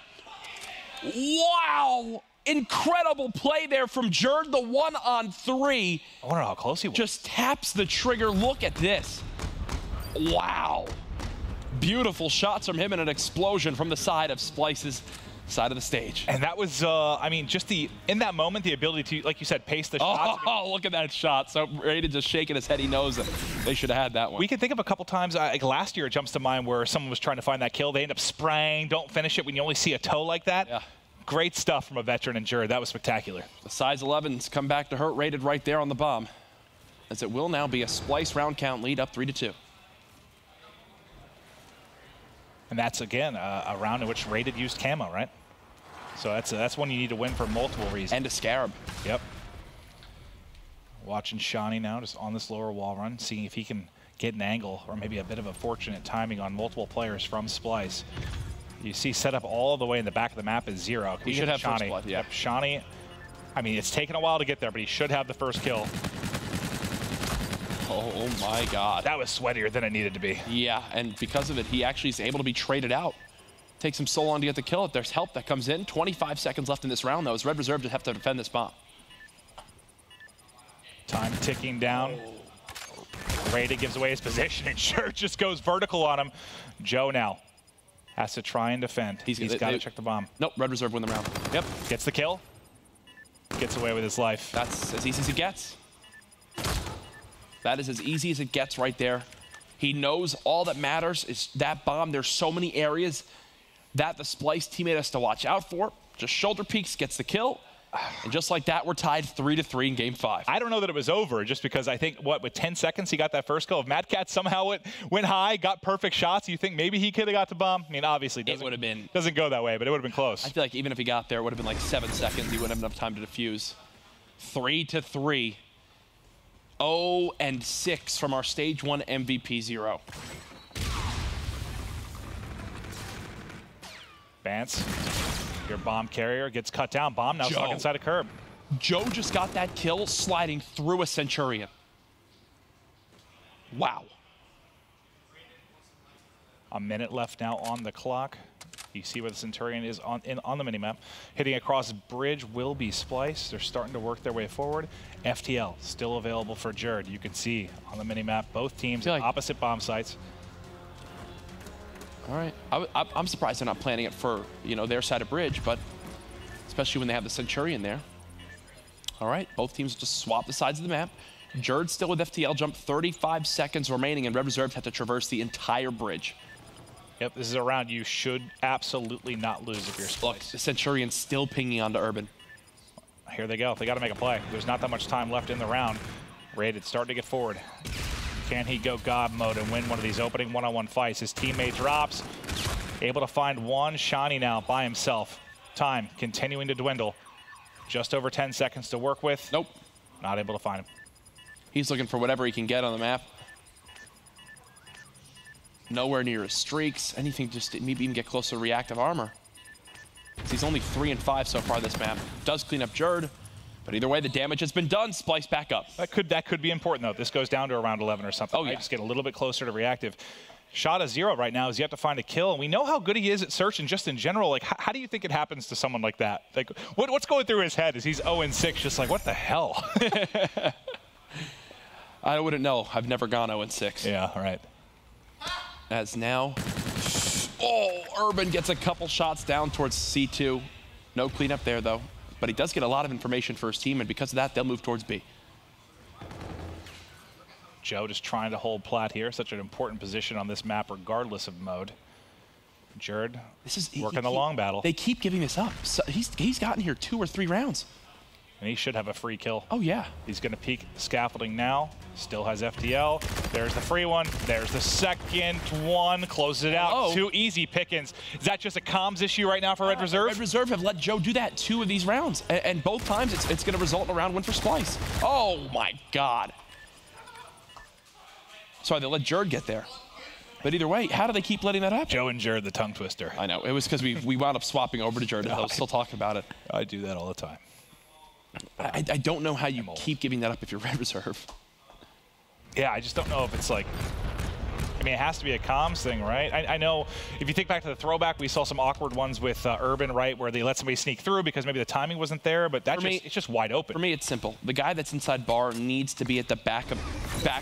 Wow! Incredible play there from Jerd, the 1-on-3. I wonder how close he was. Just taps the trigger. Look at this. Wow. Beautiful shots from him and an explosion from the side of Splyce's side of the stage. And that was, I mean, just in that moment, the ability to, like you said, pace the shots. Oh, look at that shot. So Rated just shaking his head. He knows that they should have had that one. We can think of a couple times, like last year it jumps to mind where someone was trying to find that kill. They end up spraying, don't finish it when you only see a toe like that. Yeah. Great stuff from a veteran and Jerd. That was spectacular. The size 11s come back to hurt Rated right there on the bomb, as it will now be a Splyce round count lead up 3-2. And that's, again, a round in which Rated used camo, right? So that's one you need to win for multiple reasons. And a Scarab. Yep. Watching Shawnee now just on this lower wall run, seeing if he can get an angle or maybe a bit of a fortunate timing on multiple players from Splyce. You see set up all the way in the back of the map is Zero. He should have Shawnee. first blood, yeah. Yep, Shawnee, I mean, it's taken a while to get there, but he should have the first kill. Oh my God. That was sweatier than it needed to be. Yeah, and because of it, he actually is able to be traded out. Takes him so long to get the kill. If there's help that comes in, 25 seconds left in this round, though, as Red Reserve just have to defend this bomb. Time ticking down. Rated gives away his position, and Jerd just goes vertical on him. Joe now Has to try and defend. He's got to check the bomb. Nope, Red Reserve win the round. Yep. Gets the kill. Gets away with his life. That's as easy as it gets. That is as easy as it gets right there. He knows all that matters is that bomb. There's so many areas that the Splyce teammate has to watch out for. Just shoulder peeks, gets the kill. And just like that, we're tied 3-3 in game 5. I don't know that it was over, just because I think, with 10 seconds, he got that first kill. If Mad Cat somehow went high, got perfect shots, you think maybe he could have got the bomb? I mean, obviously, it would have been. Doesn't go that way, but it would have been close. I feel like even if he got there, it would have been like 7 seconds. He wouldn't have enough time to defuse. 3-3. 0-6 from our Stage 1 MVP, Zero. Bance, your bomb carrier gets cut down. Bomb now stuck inside a curb. Joe just got that kill sliding through a Centurion. Wow. A minute left now on the clock. You see where the Centurion is on the minimap. Hitting across bridge will be Splyce. They're starting to work their way forward. FTL still available for Jerd. You can see on the minimap both teams at opposite bomb sites. All right, I'm surprised they're not planning it for, their side of bridge, but especially when they have the Centurion there. All right, both teams just swap the sides of the map. Jerd still with FTL jump, 35 seconds remaining, and Red Reserve have to traverse the entire bridge. Yep, this is a round you should absolutely not lose if you're Splyce. Look, the Centurion's still pinging onto Urban. Here they go. They got to make a play. There's not that much time left in the round. Rated starting to get forward. Can he go God mode and win one of these opening one-on-one fights? His teammate drops. Able to find one. Shani now by himself. Time continuing to dwindle. Just over 10 seconds to work with. Nope. Not able to find him. He's looking for whatever he can get on the map. Nowhere near his streaks. Anything just maybe even get closer to reactive armor. He's only 3 and 5 so far this map. Does clean up Jerd. But either way, the damage has been done. Splyce back up. That could be important, though. This goes down to around 11 or something. Oh, yeah. Right? Just get a little bit closer to reactive. Shot of Zero right now is yet to find a kill. And we know how good he is at search and just in general. Like, how do you think it happens to someone like that? Like, what's going through his head? Is he's 0-6, just like, what the hell? I wouldn't know. I've never gone 0-6. Yeah, all right. As now, Urban gets a couple shots down towards C2. No cleanup there, though. But he does get a lot of information for his team, and because of that, they'll move towards B. Joe just trying to hold plat here. Such an important position on this map, regardless of mode. Jerd working the long battle. They keep giving this up. So he's gotten here 2 or 3 rounds. And he should have a free kill. Oh, yeah. He's going to peek scaffolding now. Still has FTL. There's the free one. There's the second one. Closes it out. 2 easy pickings. Is that just a comms issue right now for Red Reserve? Red Reserve have let Joe do that 2 of these rounds. And both times it's going to result in a round win for Splyce. Oh, my God. Sorry, they let Jerd get there. But either way, how do they keep letting that happen? Joe and Jerd, the tongue twister. I know. It was because we wound up swapping over to Jerd. I was still talking about it. I do that all the time. I don't know how you keep giving that up if you're Red Reserve. Yeah, I just don't know if it's like, I mean, it has to be a comms thing, right? I know if you think back to the throwback, we saw some awkward ones with Urban, right, where they let somebody sneak through because maybe the timing wasn't there, but it's just wide open. For me, it's simple. The guy that's inside bar needs to be at the back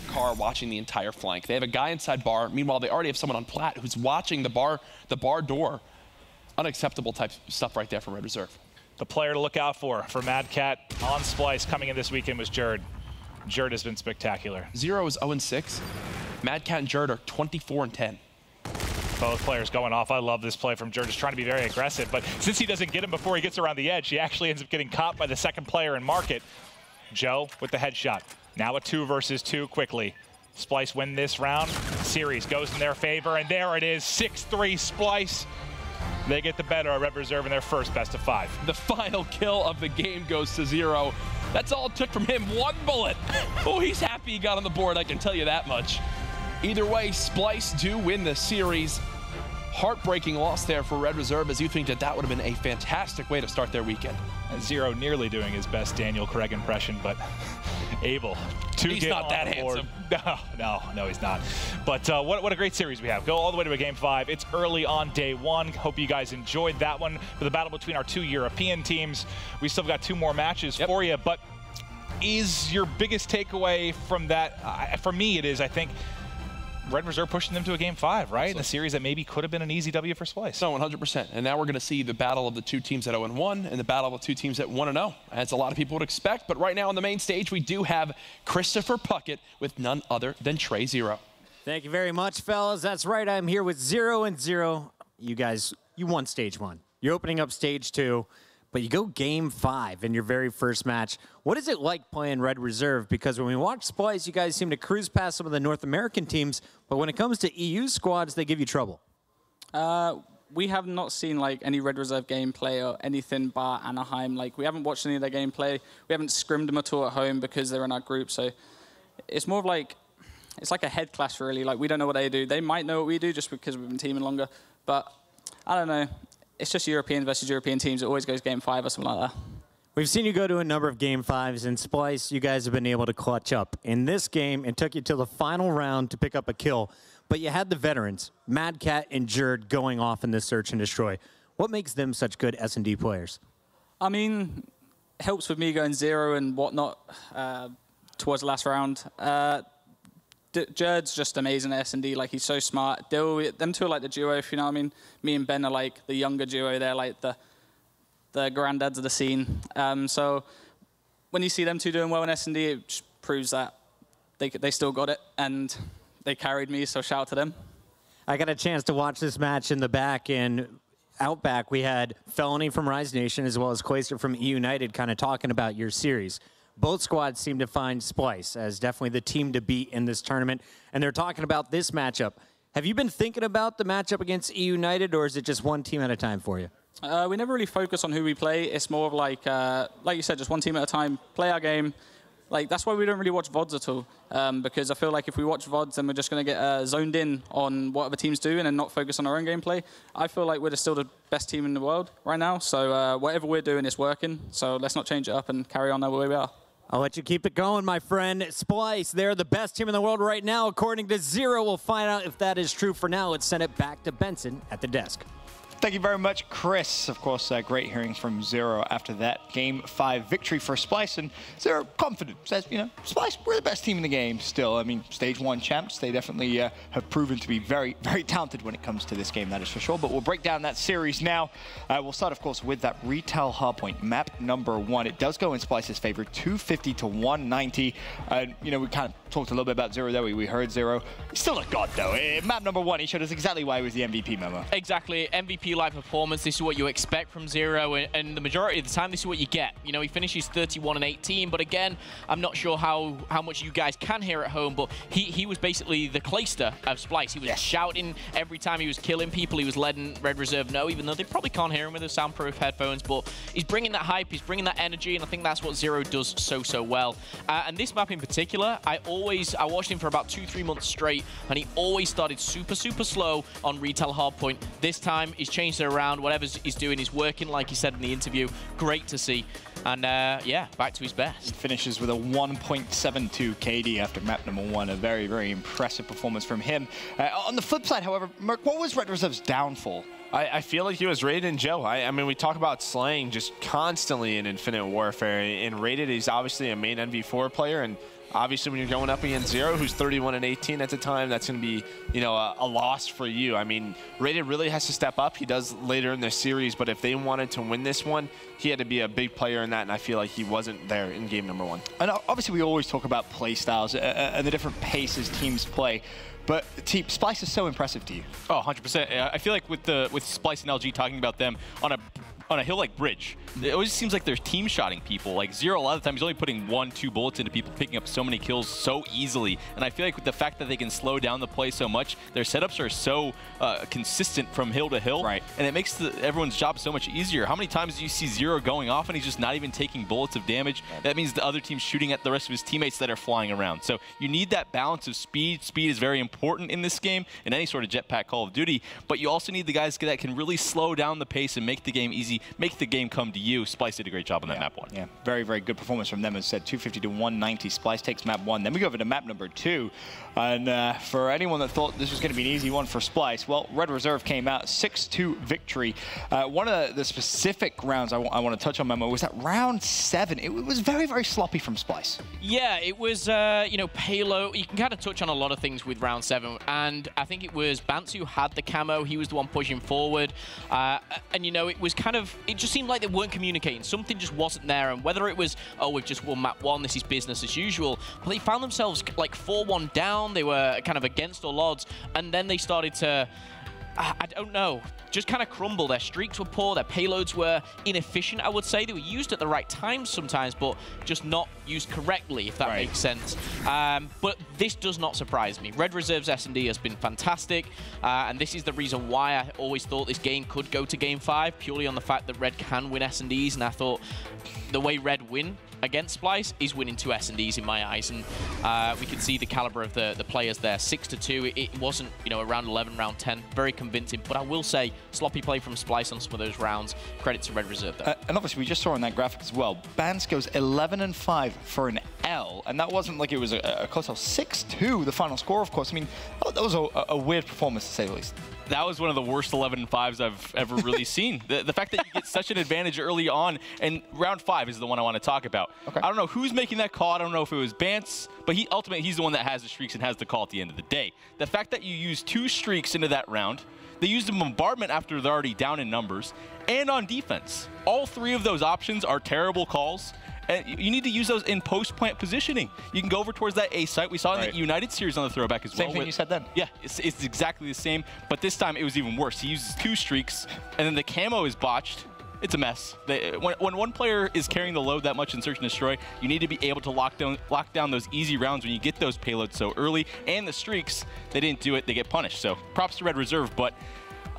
car watching the entire flank. They have a guy inside bar. Meanwhile, they already have someone on plat who's watching the bar door. Unacceptable type stuff right there from Red Reserve. The player to look out for Mad Cat on Splyce coming in this weekend was Jerd. Jerd has been spectacular. Zero is 0-6. Mad Cat and Jerd are 24-10. Both players going off. I love this play from Jerd, just trying to be very aggressive. But since he doesn't get him before he gets around the edge, he actually ends up getting caught by the second player in market. Joe with the headshot. Now a 2 versus 2 quickly. Splyce win this round. Series goes in their favor, and there it is, 6-3 Splyce. They get the better of Red Reserve in their first best of 5. The final kill of the game goes to Zero. That's all it took from him, 1 bullet. Oh, he's happy he got on the board, I can tell you that much. Either way, Splyce do win the series. Heartbreaking loss there for Red Reserve, as you think that would have been a fantastic way to start their weekend. Zero nearly doing his best Daniel Craig impression, but able to he's get not on that the board. handsome. No, he's not. But what a great series we have. Go all the way to a game 5. It's early on day 1. Hope you guys enjoyed that one for the battle between our 2 European teams. We still got 2 more matches for you, but is your biggest takeaway from that? For me, it is, I think, Red Reserve pushing them to a Game 5, right? In a series that maybe could have been an easy W for Splyce. No, 100%. And now we're going to see the battle of the two teams at 0-1 and the battle of the two teams at 1-0, as a lot of people would expect. But right now on the main stage, we do have Christopher Puckett with none other than Trey Zero. Thank you very much, fellas. That's right. I'm here with 0 and 0. You guys, you won stage 1. You're opening up stage 2. But you go Game 5 in your very first match. What is it like playing Red Reserve? Because when we watch Splyce, you guys seem to cruise past some of the North American teams, but when it comes to EU squads, they give you trouble. We have not seen like any Red Reserve gameplay or anything bar Anaheim. Like we haven't watched any of their gameplay. We haven't scrimmed them at all at home because they're in our group. So it's more of like, it's like a head clash really. Like we don't know what they do. They might know what we do just because we've been teaming longer. But I don't know. It's just European versus European teams. It always goes Game 5 or something like that. We've seen you go to a number of Game 5s, and Splyce, you guys have been able to clutch up. In this game, it took you to the final round to pick up a kill, but you had the veterans, Mad Cat and Jerd, going off in this search and destroy. What makes them such good SnD players? I mean, it helps with me going 0 and whatnot towards the last round. Jerd's just amazing at SnD. Like, he's so smart. Them two are like the duo, if you know what I mean. Me and Ben are like the younger duo. They're like the granddads of the scene. So when you see them two doing well in SnD, it just proves that they still got it, and they carried me, so shout out to them. I got a chance to watch this match in the back, and out back we had Felony from Rise Nation as well as Clayster from E United kind of talking about your series. Both squads seem to find Splyce as definitely the team to beat in this tournament, and they're talking about this matchup. Have you been thinking about the matchup against E United, or is it just one team at a time for you? We never really focus on who we play. It's more of like you said, just one team at a time, play our game. Like, that's why we don't really watch VODs at all, because I feel like if we watch VODs, then we're just going to get zoned in on what other teams do and not focus on our own gameplay. I feel like we're still the best team in the world right now, so whatever we're doing is working, so let's not change it up and carry on the way we are. I'll let you keep it going, my friend. Splyce, they're the best team in the world right now, according to Zero. We'll find out if that is true. For now, let's send it back to Benson at the desk. Thank you very much, Chris. Of course, great hearing from Zero after that Game 5 victory for Splyce. And Zero confident says, you know, Splyce, we're the best team in the game still. I mean, Stage 1 champs, they definitely have proven to be very, very talented when it comes to this game, that is for sure. But we'll break down that series now. We'll start, of course, with that Retaliation Hardpoint, map number 1. It does go in Splyce's favor, 250 to 190. You know, we kind of talked a little bit about Zero there. We heard Zero. He's still a god, though. Map number 1, he showed us exactly why he was the MVP, Memo. Exactly. MVP live performance. This is what you expect from Zero, and the majority of the time, this is what you get. You know, he finishes 31 and 18, but again, I'm not sure how much you guys can hear at home, but he was basically the Clayster of Splyce. He was shouting every time he was killing people. He was letting Red Reserve know, even though they probably can't hear him with the soundproof headphones, but he's bringing that hype, he's bringing that energy, and I think that's what Zero does so well. And this map in particular, I watched him for about 2-3 months straight, and he always started super slow on Retaliation Hardpoint. This time, he's changed it around. Whatever he's doing is working, like he said in the interview. Great to see. And yeah, back to his best. Finishes with a 1.72 KD after map number 1. A very, very impressive performance from him. On the flip side, however, Merc, what was Red Reserve's downfall? I feel like he was Rated and Joe. I mean, we talk about slaying just constantly in Infinite Warfare. In Rated, he's obviously a main NV4 player, and obviously when you're going up against Zero, who's 31 and 18 at the time, that's going to be, you know, a loss for you. I mean, Rated really has to step up. He does later in the series, but if they wanted to win this one, he had to be a big player in that, and I feel like he wasn't there in game number 1. And obviously we always talk about play styles and the different paces teams play. But Splyce is so impressive to you. Oh, 100%. I feel like with Splyce and LG talking about them on a hill like Bridge, it always seems like they're team shotting people. Like Zero, a lot of the time, he's only putting 1-2 bullets into people, picking up so many kills so easily. And I feel like with the fact that they can slow down the play so much, their setups are so consistent from hill to hill. Right. And it makes everyone's job so much easier. How many times do you see Zero going off and he's just not even taking bullets of damage? That means the other team's shooting at the rest of his teammates that are flying around. So you need that balance of speed. Speed is very important in this game, in any sort of jetpack Call of Duty. But you also need the guys that can really slow down the pace and make the game easy really make the game come to you. Splyce did a great job on that map 1. Yeah, very, very good performance from them. As said, 250 to 190. Splyce takes map 1. Then we go over to map number 2. And for anyone that thought this was going to be an easy one for Splyce, well, Red Reserve came out 6-2 victory. One of the specific rounds I want to touch on, Memo, was that round 7. It was very, very sloppy from Splyce. Yeah, it was, you know, payload. You can kind of touch on a lot of things with round 7. And I think it was Bance who had the camo. He was the one pushing forward. And, you know, it was kind of, it just seemed like they weren't communicating. Something just wasn't there. And whether it was, oh, we've just won map 1, this is business as usual. But they found themselves like 4-1 down. They were kind of against all odds. And then they started to, I don't know, just kind of crumble. Their streaks were poor, their payloads were inefficient, I would say. They were used at the right times sometimes, but just not used correctly, if that makes sense. But this does not surprise me. Red Reserve's SnD has been fantastic, and this is the reason why I always thought this game could go to Game 5, purely on the fact that Red can win SnDs, and I thought the way Red win against Splyce is winning 2 SnDs in my eyes, and we could see the caliber of the players there. 6-2. It wasn't, you know, around 11, round 10, very convincing. But I will say, sloppy play from Splyce on some of those rounds. Credit to Red Reserve though. And obviously, we just saw on that graphic as well. Bance goes 11-5 for an L, and that wasn't like it was a close L. 6-2, the final score, of course. I mean, that was a weird performance to say the least. That was one of the worst 11-5s I've ever really seen. The fact that you get such an advantage early on, and round 5 is the one I want to talk about. Okay. I don't know who's making that call. I don't know if it was Bance, but ultimately he's the one that has the streaks and has the call at the end of the day. The fact that you use 2 streaks into that round, they used a bombardment after they're already down in numbers, and on defense. All 3 of those options are terrible calls. And you need to use those in post-plant positioning. You can go over towards that A site. We saw in the United series on the throwback as well. Same thing you said then. Yeah, it's exactly the same. But this time it was even worse. He uses 2 streaks, and then the camo is botched. It's a mess. When one player is carrying the load that much in Search and Destroy, you need to be able to lock down those easy rounds when you get those payloads so early. And the streaks, they didn't do it. They get punished. So props to Red Reserve, but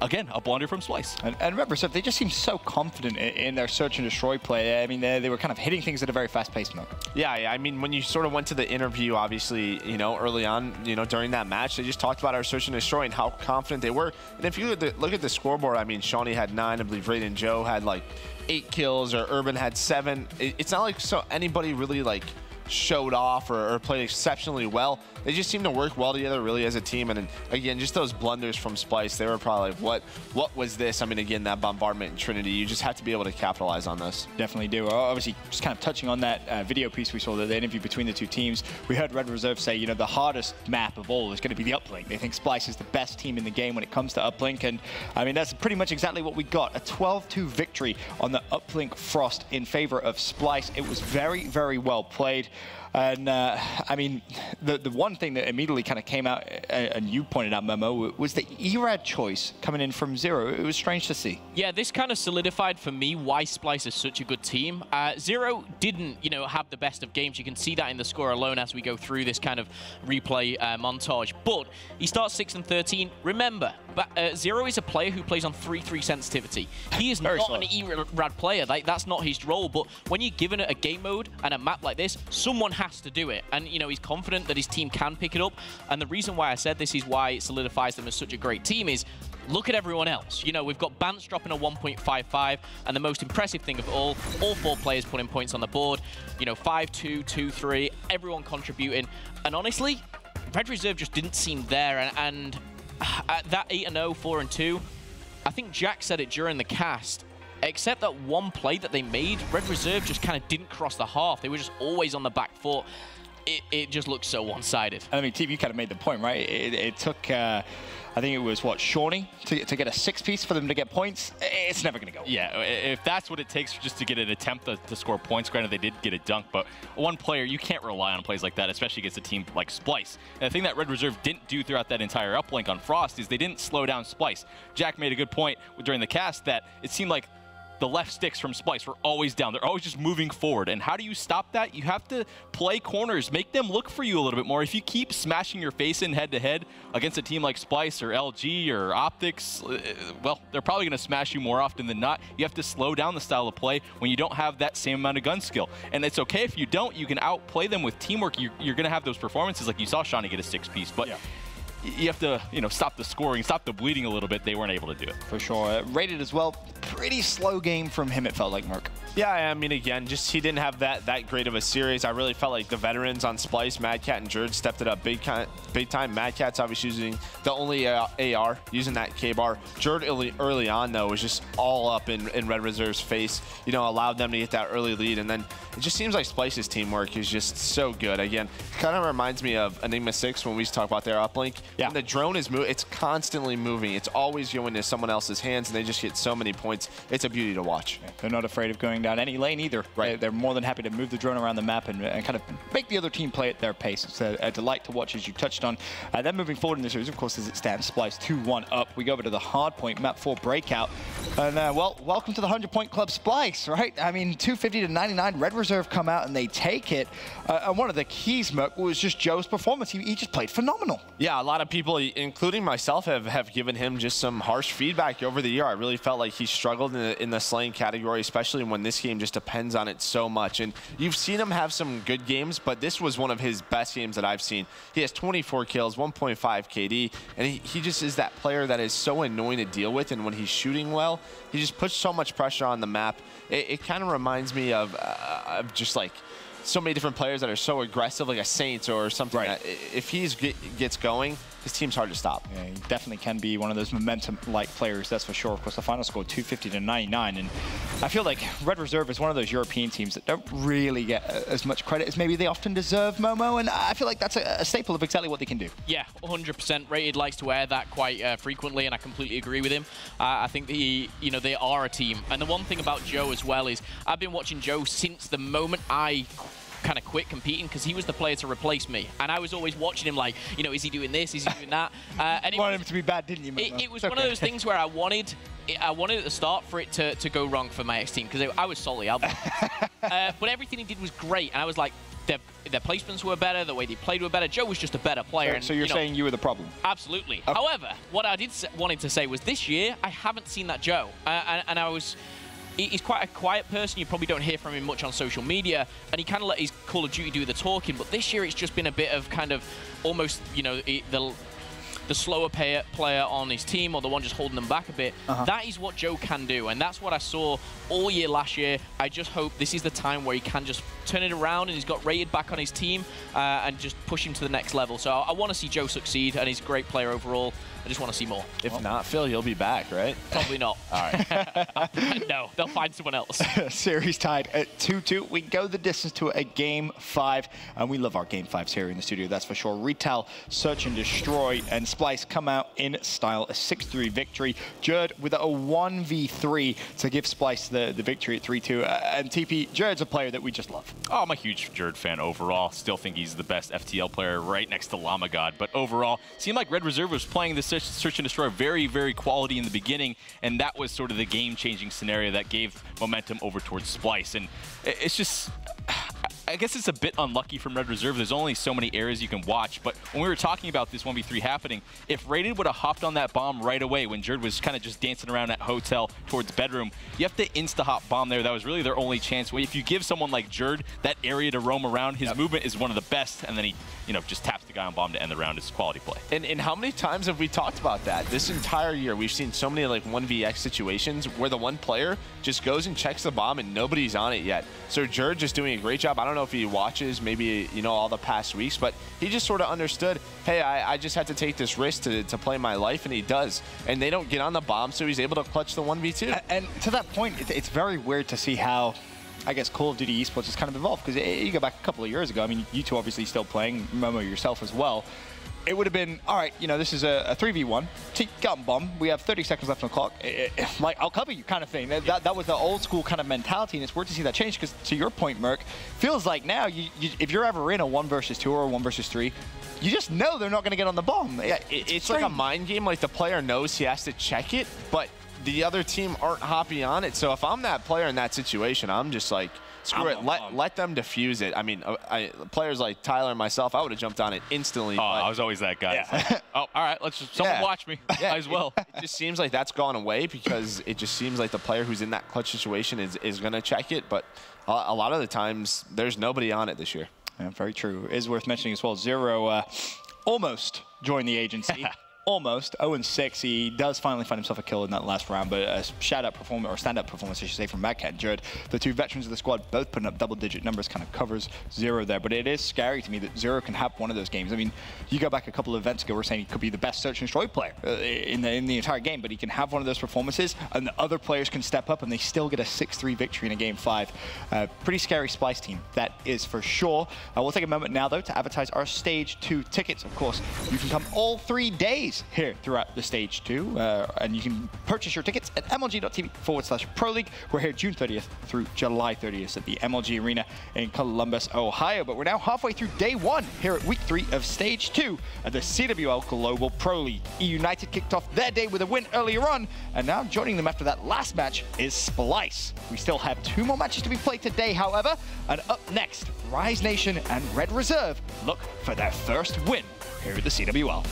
again, a blunder from Splyce. And Red Reserve, they just seem so confident in their Search and Destroy play. I mean, they were kind of hitting things at a very fast pace now. Yeah, I mean, when you sort of went to the interview, obviously, you know, early on, you know, during that match, they just talked about our Search and Destroy and how confident they were. And if you look at the scoreboard, I mean, Shawnee had 9, I believe Raiden Joe had like 8 kills, or Urban had 7. It's not like anybody really like showed off or played exceptionally well. They just seem to work well together really as a team. And then, again, just those blunders from Splyce, they were probably like, what was this? I mean, again, that bombardment in Trinity, you just have to be able to capitalize on this. Definitely do. Obviously, just kind of touching on that video piece we saw, the interview between the 2 teams, we heard Red Reserve say, you know, the hardest map of all is going to be the Uplink. They think Splyce is the best team in the game when it comes to Uplink. And, I mean, that's pretty much exactly what we got. A 12-2 victory on the Uplink Frost in favor of Splyce. It was very, very well played. And, I mean, the one thing that immediately kind of came out, and you pointed out, Memo, was the ERAD choice coming in from Zero. It was strange to see. Yeah, this kind of solidified for me why Splyce is such a good team. Zero didn't, you know, have the best of games. You can see that in the score alone as we go through this kind of replay montage. But he starts 6-13. Remember, Zero is a player who plays on 3-3 sensitivity. He is not an ERAD player. That's not his role. But when you're given a game mode and a map like this, someone has to do it. And, you know, he's confident that his team can pick it up. And the reason why I said this is why it solidifies them as such a great team is look at everyone else. You know, we've got Bance dropping a 1.55, and the most impressive thing of all 4 players putting points on the board. You know, 5-2, 2-3, everyone contributing. And honestly, Red Reserve just didn't seem there. And at that 8-0, 4-2, I think Jack said it during the cast. Except that one play that they made, Red Reserve just kind of didn't cross the half. They were just always on the back foot. It just looked so one-sided. I mean, Steve, you kind of made the point, right? It took, I think it was, what, Shawnee to get a 6-piece for them to get points? It's never going to go. Yeah, if that's what it takes just to get an attempt to score points, granted they did get a dunk, but one player, you can't rely on plays like that, especially against a team like Splyce. And the thing that Red Reserve didn't do throughout that entire uplink on Frost is they didn't slow down Splyce. Jack made a good point during the cast that it seemed like the left sticks from Splyce were always down. They're always just moving forward. And how do you stop that? You have to play corners, make them look for you a little bit more. If you keep smashing your face in head-to-head against a team like Splyce or LG or Optics, well, they're probably going to smash you more often than not. You have to slow down the style of play when you don't have that same amount of gun skill. And it's okay if you don't. You can outplay them with teamwork. You're going to have those performances like you saw Shawnee get a 6-piece. But you have to, stop the scoring, stop the bleeding a little bit. They weren't able to do it. For sure. Rated as well. Pretty slow game from him, it felt like, Merc. Yeah, I mean, again, just he didn't have that great of a series. I really felt like the veterans on Splyce, Mad Cat and Jerd stepped it up big time. Mad Cat's obviously using the only AR, using that K-bar. Jerd early on, though, was just all up in Red Reserve's face, allowed them to get that early lead. And then it just seems like Splyce's teamwork is just so good. Again, kind of reminds me of Enigma 6 when we used to talk about their uplink. Yeah. When the drone is moving, it's constantly moving. It's always going to someone else's hands, and they just get so many points. It's a beauty to watch. Yeah, they're not afraid of going down any lane either. Right. They're more than happy to move the drone around the map and kind of make the other team play at their pace. It's a delight to watch, as you touched on. Then moving forward in the series, of course, as it stands, Splyce 2-1 up. We go over to the Hardpoint, map 4 Breakout. And, well, welcome to the 100-point club, Splyce, right? I mean, 250 to 99, Red Reserve come out and they take it. And one of the keys, Merc, was just Joe's performance. He just played phenomenal. Yeah, a lot of people, including myself, have given him just some harsh feedback over the year. I really felt like he struggled in the slaying category, especially when this game just depends on it so much. And you've seen him have some good games, but this was one of his best games that I've seen. He has 24 kills, 1.5 KD, and he just is that player that is so annoying to deal with. And when he's shooting well, he just puts so much pressure on the map. It kind of reminds me of just like so many different players that are so aggressive, like a Saints or something. Right. That if he gets going, his team's hard to stop. Yeah, he definitely can be one of those momentum-like players, that's for sure. Of course, the final score 250 to 99, and I feel like Red Reserve is one of those European teams that don't really get as much credit as maybe they often deserve, Momo, and I feel like that's a staple of exactly what they can do. Yeah, 100%. Rated likes to wear that quite frequently, and I completely agree with him. I think they are a team, and the one thing about Joe as well is I've been watching Joe since the moment I kind of quit competing, because he was the player to replace me, and I was always watching him like, is he doing this, is he doing that? And you wanted him to be bad, didn't you, Momo? It was one of those things where I wanted at the start for it to go wrong for my ex-team, because I was solely out. But everything he did was great, and I was like, their placements were better, the way they played were better. Joe was just a better player. So you're saying you were the problem? Absolutely. Okay. However, what I wanted to say was this year, I haven't seen that Joe. And I was... He's quite a quiet person. You probably don't hear from him much on social media, and he kind of let his Call of Duty do the talking. But this year, it's just been a bit of kind of almost, the slower player on his team, or the one just holding them back a bit. That is what Joe can do, and that's what I saw all year last year. I just hope this is the time where he can just turn it around, and he's got Rated back on his team, and just push him to the next level. So I want to see Joe succeed, and he's a great player overall. I just want to see more. If not, Phil, you'll be back, right? Probably not. All right. No, they'll find someone else. Series tied at 2-2. We go the distance to a Game 5, and we love our Game 5s here in the studio, that's for sure. Retal, Search and Destroy, and Splyce come out in style, a 6-3 victory. Jerd with a 1v3 to give Splyce the victory at 3-2. And TP, Jerd's a player that we just love. Oh, I'm a huge Jerd fan overall. Still think he's the best FTL player right next to Llama God. But overall, seemed like Red Reserve was playing this Search and Destroy very, very quality in the beginning, and that was sort of the game-changing scenario that gave momentum over towards Splyce. And it's just... I guess it's a bit unlucky from Red Reserve. There's only so many areas you can watch, but when we were talking about this 1v3 happening, if Rated would have hopped on that bomb right away when Jerd was kind of just dancing around that hotel towards bedroom, you have to insta-hop bomb there. That was really their only chance. If you give someone like Jerd that area to roam around, his movement is one of the best, and then he just taps the guy on bomb to end the round. It's quality play. And how many times have we talked about that? This entire year, we've seen so many like 1vx situations where the one player just goes and checks the bomb and nobody's on it yet. So Jerd just doing a great job. I don't know if he watches maybe, all the past weeks, but he just sort of understood, hey, I just had to take this risk to play my life, and he does. And they don't get on the bomb, so he's able to clutch the 1v2. And to that point, it's very weird to see how, I guess, Call of Duty esports has kind of evolved, because you go back a couple of years ago, I mean, you two obviously still playing, Momo yourself as well. It would have been, all right, this is a 3v1, get on bomb, we have 30 seconds left on the clock, like, I'll cover you kind of thing. That was the old school kind of mentality, and it's weird to see that change, because to your point, Merc, feels like now, if you're ever in a 1 versus 2 or a 1 versus 3, you just know they're not going to get on the bomb. It's like a mind game, like the player knows he has to check it, but the other team aren't hopping on it. So if I'm that player in that situation, I'm just like, screw it, let them defuse it. I mean, players like Tyler and myself, I would have jumped on it instantly. Oh, I was always that guy. Yeah. Like, oh, all right, someone watch me. Might as well. It just seems like that's gone away, because it just seems like the player who's in that clutch situation is going to check it. But a lot of the times, there's nobody on it this year. Yeah, very true. It is worth mentioning as well, Zero almost joined the agency. Almost 0-6. He does finally find himself a kill in that last round, but a shout-out performance, or stand-up performance, I should say, from Backhand Jared. The two veterans of the squad both putting up double-digit numbers, kind of covers Zero there. But it is scary to me that Zero can have one of those games. I mean, you go back a couple of events ago, we're saying he could be the best search and destroy player in the entire game, but he can have one of those performances, and the other players can step up, and they still get a 6-3 victory in a game 5. Pretty scary Splyce team, that is for sure. We'll take a moment now, though, to advertise our Stage 2 tickets. Of course, you can come all 3 days here throughout the Stage 2, and you can purchase your tickets at mlg.tv/Pro League. We're here June 30th through July 30th at the MLG Arena in Columbus, Ohio. But we're now halfway through day 1 here at week 3 of Stage 2 at the CWL Global Pro League. United kicked off their day with a win earlier on, and now joining them after that last match is Splyce. We still have 2 more matches to be played today, however, and up next, Rise Nation and Red Reserve look for their first win here at the CWL.